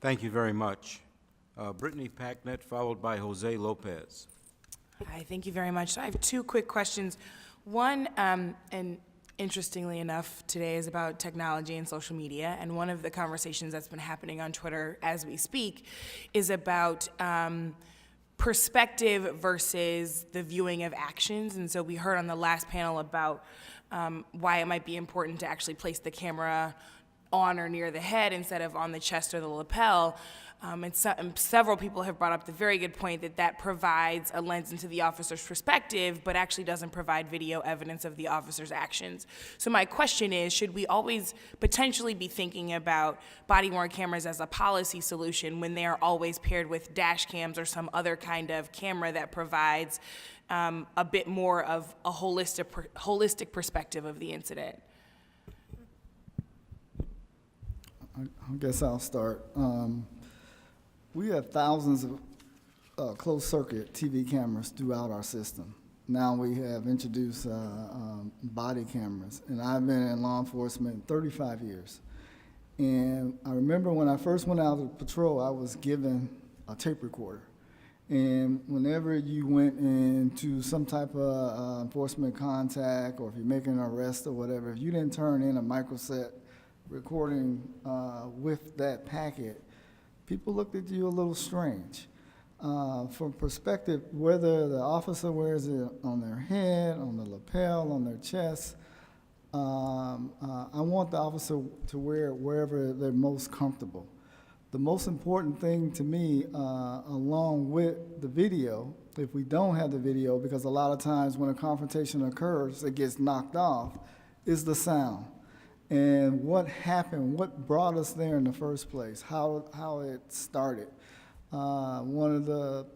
Thank you very much. Brittany Packnett, followed by Jose Lopez. Hi, thank you very much. I have 2 quick questions. One, and interestingly enough, today is about technology and social media, and one of the conversations that's been happening on Twitter as we speak is about perspective versus the viewing of actions. And so we heard on the last panel about why it might be important to actually place the camera on or near the head instead of on the chest or the lapel. And several people have brought up the very good point that that provides a lens into the officer's perspective, but actually doesn't provide video evidence of the officer's actions. So my question is, should we always potentially be thinking about body-worn cameras as a policy solution when they are always paired with dash cams or some other kind of camera that provides a bit more of a holistic perspective of the incident? I guess I'll start. We have thousands of closed-circuit TV cameras throughout our system. Now we have introduced body cameras, and I've been in law enforcement 35 years. And I remember when I first went out of patrol, I was given a tape recorder. And whenever you went into some type of enforcement contact, or if you're making an arrest or whatever, if you didn't turn in a microset recording with that packet, people looked at you a little strange. From perspective, whether the officer wears it on their head, on the lapel, on their chest, I want the officer to wear it wherever they're most comfortable. The most important thing to me, along with the video, if we don't have the video, because a lot of times when a confrontation occurs, it gets knocked off, is the sound. And what happened, what brought us there in the first place, how it started. One of the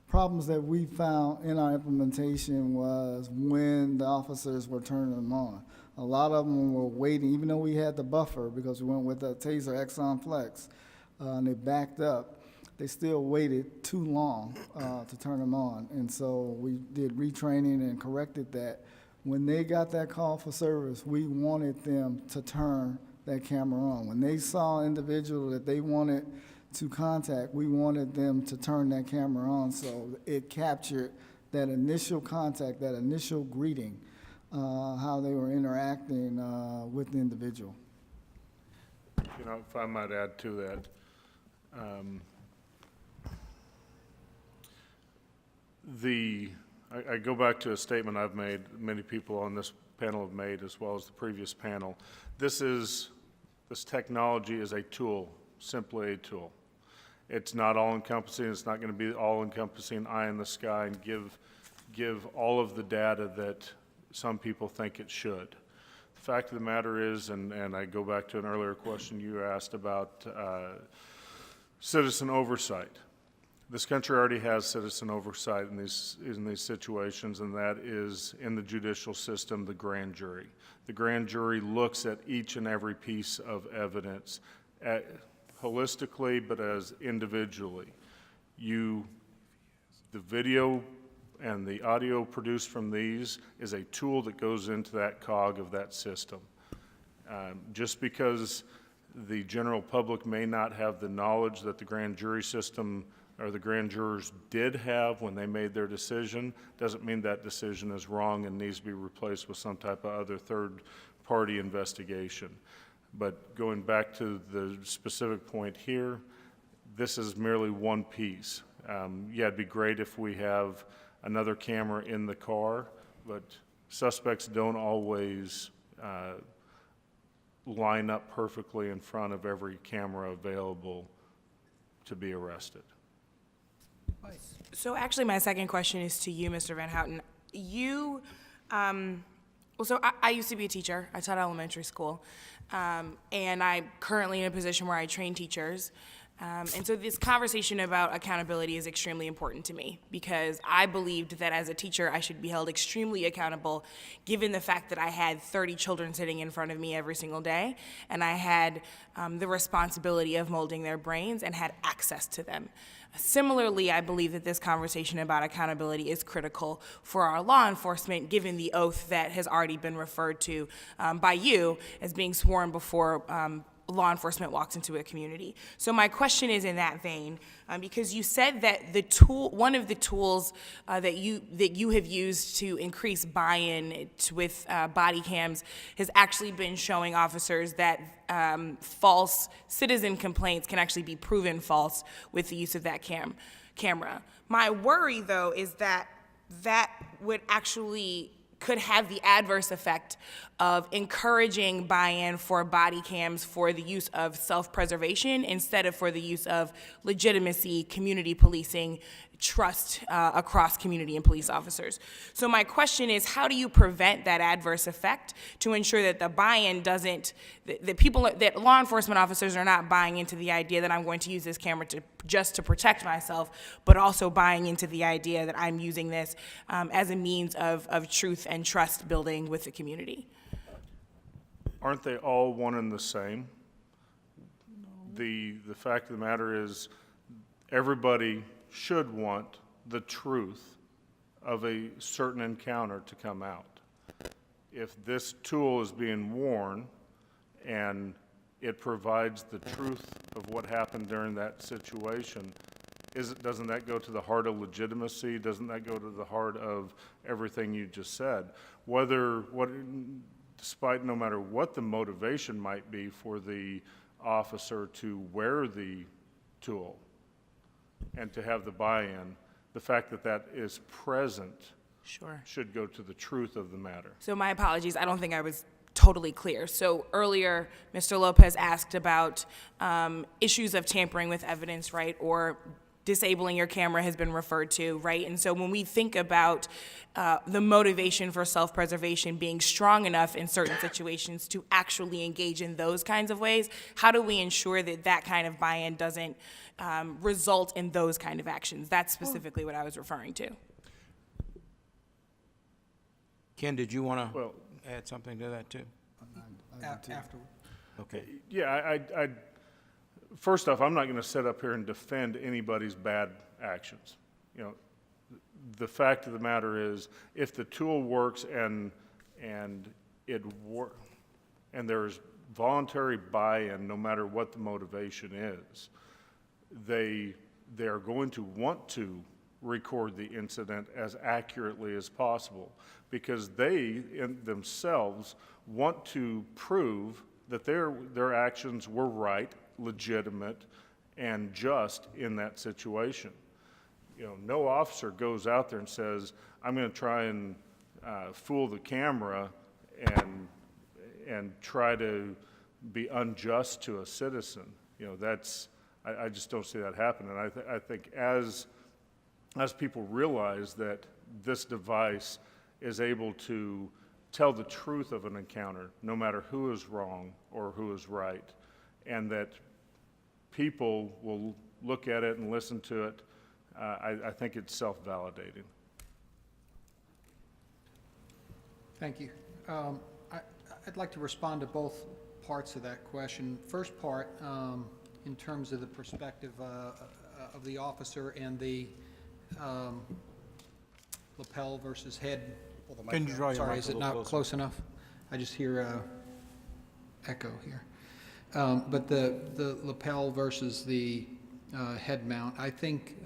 problems that we found in our implementation was when the officers were turning them on. A lot of them were waiting, even though we had the buffer, because we went with the Taser Exxon Flex, and they backed up, they still waited too long to turn them on. And so we did retraining and corrected that. When they got that call for service, we wanted them to turn that camera on. When they saw an individual that they wanted to contact, we wanted them to turn that camera on so it captured that initial contact, that initial greeting, how they were interacting with the individual. You know, if I might add to that, I go back to a statement I've made, many people on this panel have made, as well as the previous panel. This technology is a tool, simply a tool. It's not all-encompassing. It's not going to be all-encompassing, eye in the sky, and give all of the data that some people think it should. The fact of the matter is, and I go back to an earlier question you asked about citizen oversight. This country already has citizen oversight in these situations, and that is in the judicial system, the grand jury. The grand jury looks at each and every piece of evidence holistically, but as individually. The video and the audio produced from these is a tool that goes into that cog of that system. Just because the general public may not have the knowledge that the grand jury system or the grand jurors did have when they made their decision, doesn't mean that decision is wrong and needs to be replaced with some type of other third-party investigation. But going back to the specific point here, this is merely one piece. Yeah, it'd be great if we have another camera in the car, but suspects don't always line up perfectly in front of every camera available to be arrested. So actually, my second question is to you, Mr. Van Houten. You, so I used to be a teacher. I taught elementary school, and I'm currently in a position where I train teachers. And so this conversation about accountability is extremely important to me because I believed that as a teacher I should be held extremely accountable given the fact that I had 30 children sitting in front of me every single day and I had the responsibility of molding their brains and had access to them. Similarly, I believe that this conversation about accountability is critical for our law enforcement given the oath that has already been referred to by you as being sworn before law enforcement walks into a community. So my question is in that vein, because you said that one of the tools that you have used to increase buy-in with body cams has actually been showing officers that false citizen complaints can actually be proven false with the use of that camera. My worry, though, is that would actually could have the adverse effect of encouraging buy-in for body cams for the use of self-preservation instead of for the use of legitimacy, community policing, trust across community and police officers. So my question is, how do you prevent that adverse effect to ensure that the buy-in doesn't, that law enforcement officers are not buying into the idea that I'm going to use this camera just to protect myself, but also buying into the idea that I'm using this as a means of truth and trust building with the community? Aren't they all one and the same? The fact of the matter is, everybody should want the truth of a certain encounter to come out. If this tool is being worn and it provides the truth of what happened during that situation, doesn't that go to the heart of legitimacy? Doesn't that go to the heart of everything you just said? Despite no matter what the motivation might be for the officer to wear the tool and to have the buy-in, the fact that that is present Sure. should go to the truth of the matter. So my apologies, I don't think I was totally clear. So earlier, Mr. Lopez asked about issues of tampering with evidence, right, or disabling your camera has been referred to, right? And so when we think about the motivation for self-preservation being strong enough in certain situations to actually engage in those kinds of ways, how do we ensure that that kind of buy-in doesn't result in those kind of actions? That's specifically what I was referring to. Ken, did you want to Well, add something to that, too? Afterward. Okay. yeah, first off, I'm not going to sit up here and defend anybody's bad actions. You know, the fact of the matter is, if the tool works and there's voluntary buy-in, no matter what the motivation is, they are going to want to record the incident as accurately as possible, because they in themselves want to prove that their actions were right, legitimate, and just in that situation. You know, no officer goes out there and says, I'm going to try and fool the camera and try to be unjust to a citizen. You know, I just don't see that happening. I think as people realize that this device is able to tell the truth of an encounter, no matter who is wrong or who is right, and that people will look at it and listen to it, I think it's self-validating. Thank you. I'd like to respond to both parts of that question. First part, in terms of the perspective of the officer and the lapel versus head. Can you draw your Sorry, mic is a it little not closer? close enough? I just hear echo here. But the lapel versus the head mount, I think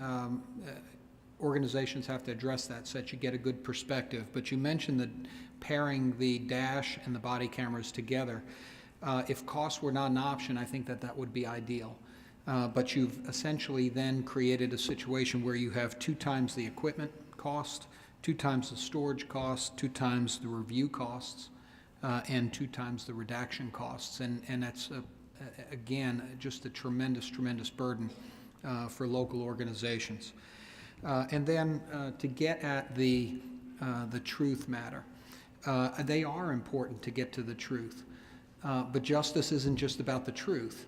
organizations have to address that so that you get a good perspective. But you mentioned that pairing the dash and the body cameras together. If costs were not an option, I think that would be ideal. But you've essentially then created a situation where you have 2 times the equipment cost, 2 times the storage costs, 2 times the review costs, and 2 times the redaction costs. And that's, again, just a tremendous, tremendous burden for local organizations. And then to get at the truth matter, they are important to get to the truth. But justice isn't just about the truth.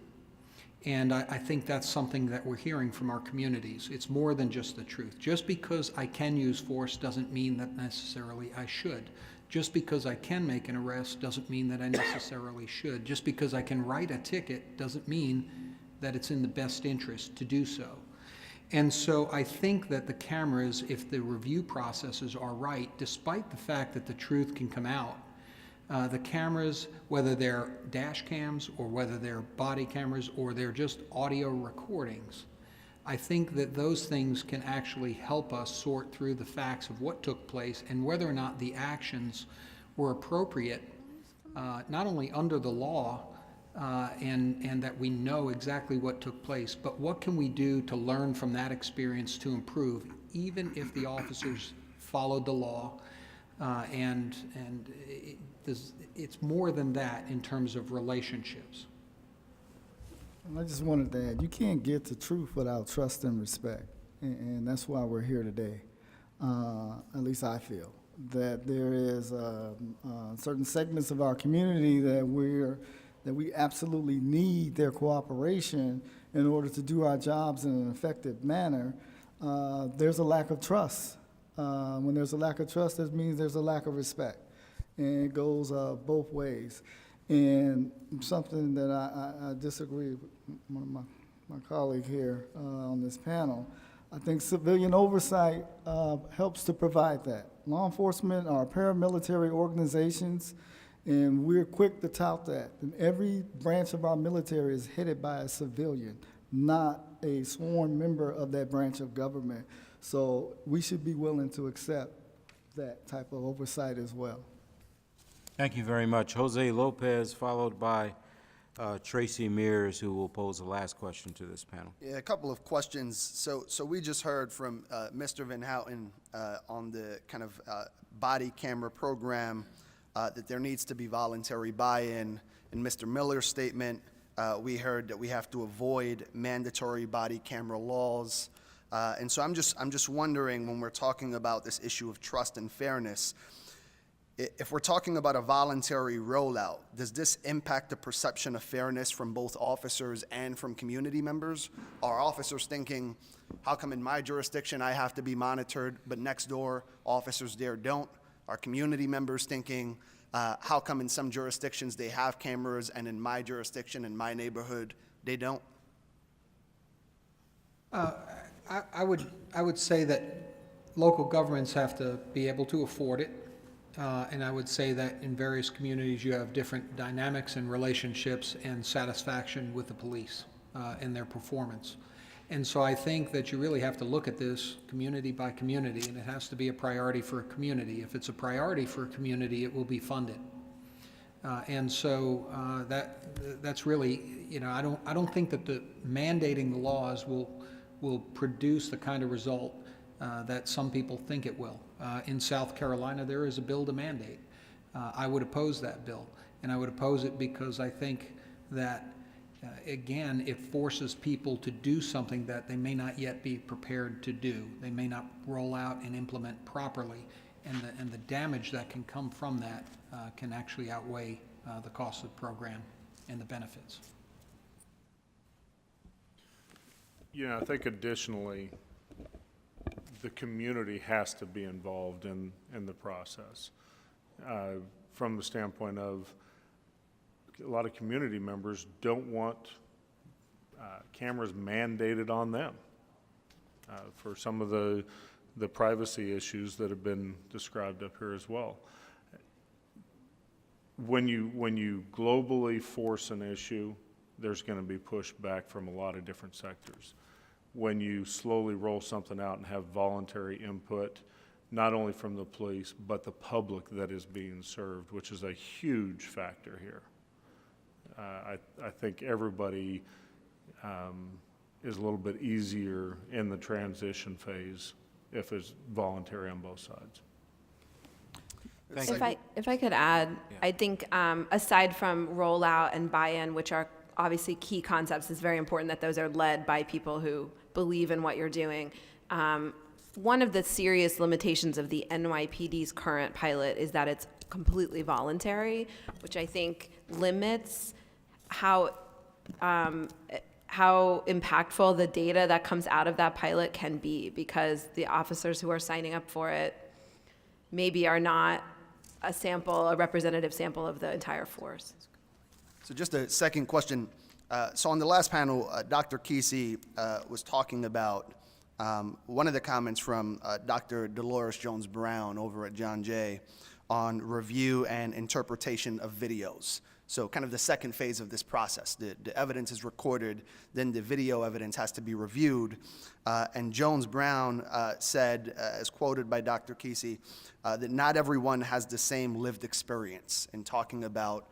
And I think that's something that we're hearing from our communities. It's more than just the truth. Just because I can use force doesn't mean that necessarily I should. Just because I can make an arrest doesn't mean that I necessarily should. Just because I can write a ticket doesn't mean that it's in the best interest to do so. And so I think that the cameras, if the review processes are right, despite the fact that the truth can come out, the cameras, whether they're dash cams or whether they're body cameras or they're just audio recordings, I think that those things can actually help us sort through the facts of what took place and whether or not the actions were appropriate, not only under the law and that we know exactly what took place, but what can we do to learn from that experience to improve, even if the officers followed the law It's more than that in terms of relationships. And I just wanted to add, you can't get to truth without trust and respect, and that's why we're here today. At least I feel that there is certain segments of our community that we absolutely need their cooperation in order to do our jobs in an effective manner. There's a lack of trust. When there's a lack of trust, that means there's a lack of respect, and it goes both ways. And something that I disagree with one of my colleague here on this panel, I think civilian oversight helps to provide that. Law enforcement are paramilitary organizations, and we're quick to tout that. And every branch of our military is headed by a civilian, not a sworn member of that branch of government. So we should be willing to accept that type of oversight as well. Thank you very much. Jose Lopez, followed by Tracy Mears, who will pose the last question to this panel. Yeah, a couple of questions. So we just heard from Mr. Van Houten on the kind of body camera program that there needs to be voluntary buy-in. In Mr. Miller's statement, we heard that we have to avoid mandatory body camera laws. And so I'm just wondering, when we're talking about this issue of trust and fairness, if we're talking about a voluntary rollout, does this impact the perception of fairness from both officers and from community members? Are officers thinking, how come in my jurisdiction I have to be monitored, but next door officers there don't? Are community members thinking, how come in some jurisdictions they have cameras and in my jurisdiction, in my neighborhood, they don't? I would say that local governments have to be able to afford it. And I would say that in various communities, you have different dynamics and relationships and satisfaction with the police and their performance. And so I think that you really have to look at this community by community, and it has to be a priority for a community. If it's a priority for a community, it will be funded. And so that's really, I don't think that the mandating the laws will produce the kind of result that some people think it will. In South Carolina, there is a bill to mandate. I would oppose that bill, and I would oppose it because I think that, again, it forces people to do something that they may not yet be prepared to do. They may not roll out and implement properly, and the damage that can come from that can actually outweigh the cost of the program and the benefits. Yeah, I think additionally, the community has to be involved in the process. From the standpoint of a lot of community members don't want cameras mandated on them for some of the privacy issues that have been described up here as well. When you globally force an issue, there's going to be pushback from a lot of different sectors. When you slowly roll something out and have voluntary input, not only from the police, but the public that is being served, which is a huge factor here. I think everybody is a little bit easier in the transition phase if it's voluntary on both sides. If I could add, I think aside from rollout and buy-in, which are obviously key concepts, it's very important that those are led by people who believe in what you're doing. One of the serious limitations of the NYPD's current pilot is that it's completely voluntary, which I think limits how impactful the data that comes out of that pilot can be, because the officers who are signing up for it maybe are not a representative sample of the entire force. So just a second question. So on the last panel, Dr. Kesey was talking about one of the comments from Dr. Dolores Jones-Brown over at John Jay on review and interpretation of videos. So kind of the second phase of this process. The evidence is recorded, then the video evidence has to be reviewed. And Jones-Brown said, as quoted by Dr. Kesey, that not everyone has the same lived experience in talking about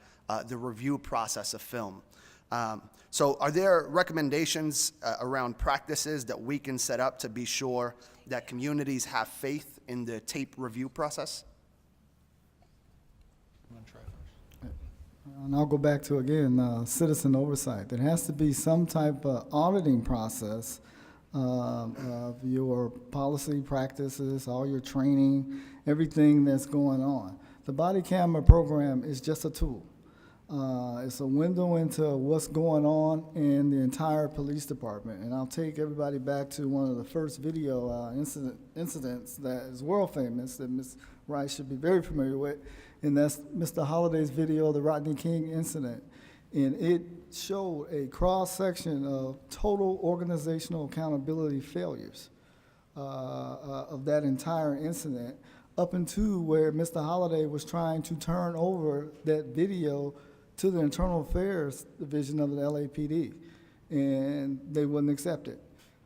the review process of film. So are there recommendations around practices that we can set up to be sure that communities have faith in the tape review process? and I'll go back to, again, citizen oversight. There has to be some type of auditing process of your policy practices, all your training, everything that's going on. The body camera program is just a tool. It's a window into what's going on in the entire police department. And I'll take everybody back to one of the first video incidents that is world famous that Ms. Rice should be very familiar with, and that's Mr. Holliday's video, the Rodney King incident. And it showed a cross-section of total organizational accountability failures of that entire incident, up into where Mr. Holliday was trying to turn over that video to the Internal Affairs Division of the LAPD, and they wouldn't accept it.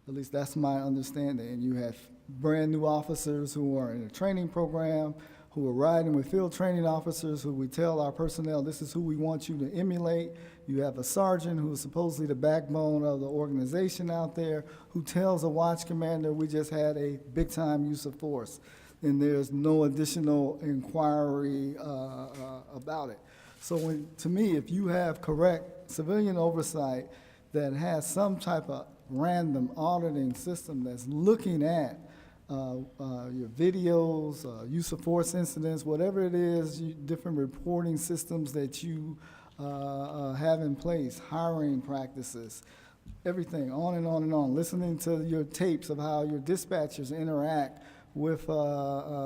At least that's my understanding. And you have brand-new officers who are in a training program, who are riding with field training officers, who we tell our personnel, this is who we want you to emulate. You have a sergeant who is supposedly the backbone of the organization out there, who tells a watch commander, we just had a big-time use of force, and there's no additional inquiry about it. So to me, if you have correct civilian oversight that has some type of random auditing system that's looking at your videos, use of force incidents, whatever it is, different reporting systems that you have in place, hiring practices, everything, on and on and on, listening to your tapes of how your dispatchers interact with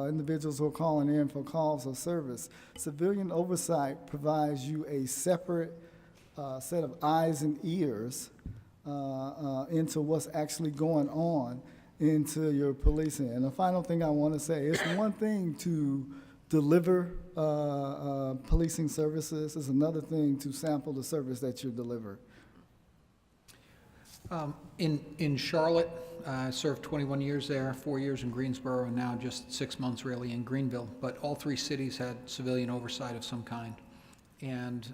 individuals who are calling in for calls of service. Civilian oversight provides you a separate set of eyes and ears into what's actually going on into your policing. And the final thing I want to say, it's one thing to deliver policing services, it's another thing to sample the service that you deliver. In Charlotte, I served 21 years there, 4 years in Greensboro, and now just 6 months really in Greenville. But all three cities had civilian oversight of some kind. And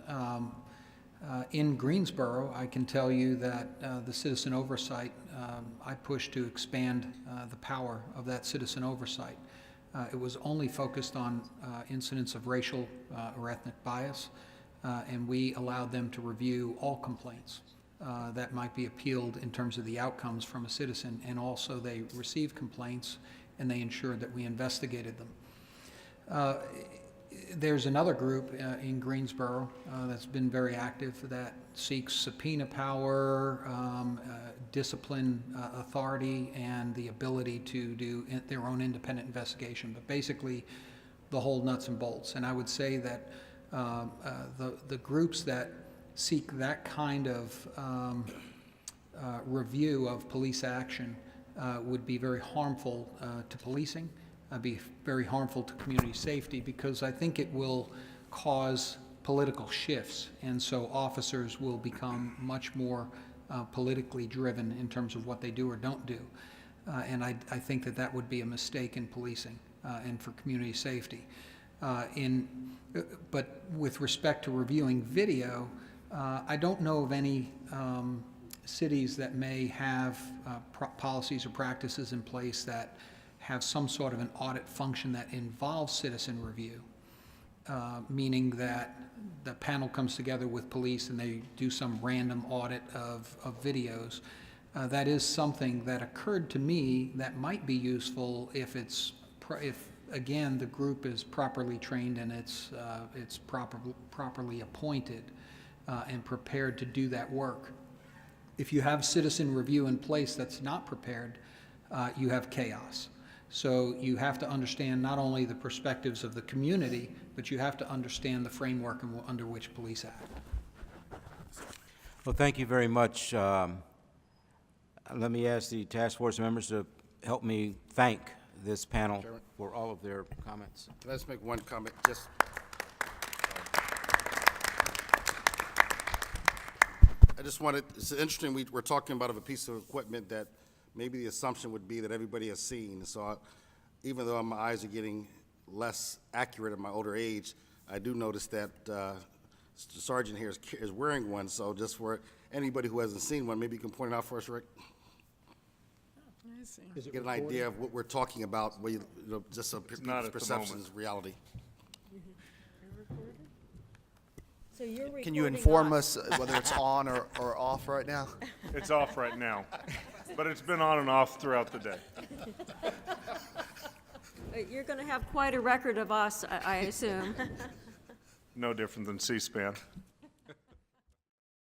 in Greensboro, I can tell you that the citizen oversight, I pushed to expand the power of that citizen oversight. It was only focused on incidents of racial or ethnic bias, and we allowed them to review all complaints that might be appealed in terms of the outcomes from a citizen, and also they received complaints and they ensured that we investigated them. There's another group in Greensboro that's been very active that seeks subpoena power, discipline authority, and the ability to do their own independent investigation, but basically the whole nuts and bolts. And I would say that the groups that seek that kind of review of police action would be very harmful to policing, be very harmful to community safety, because I think it will cause political shifts, and so officers will become much more politically driven in terms of what they do or don't do. And I think that that would be a mistake in policing and for community safety. But with respect to reviewing video, I don't know of any cities that may have policies or practices in place that have some sort of an audit function that involves citizen review, meaning that the panel comes together with police and they do some random audit of videos. That is something that occurred to me that might be useful if again, the group is properly trained and it's properly appointed and prepared to do that work. If you have citizen review in place that's not prepared, you have chaos. So you have to understand not only the perspectives of the community, but you have to understand the framework under which police act. Well, thank you very much. Let me ask the task force members to help me thank this panel for all of their comments. Can I just make one comment? I just wanted, it's interesting, we're talking about a piece of equipment that maybe the assumption would be that everybody has seen. So even though my eyes are getting less accurate at my older age, I do notice that the sergeant here is wearing one. So just for anybody who hasn't seen one, maybe you can point it out for us, Rick? I see. Get an idea of what we're talking about, where just a not at the perception moment. is reality. So you're Can you recording inform us whether it's on or off right now? It's off right now, but it's been on and off throughout the day. You're going to have quite a record of us, I assume. No different than C-SPAN.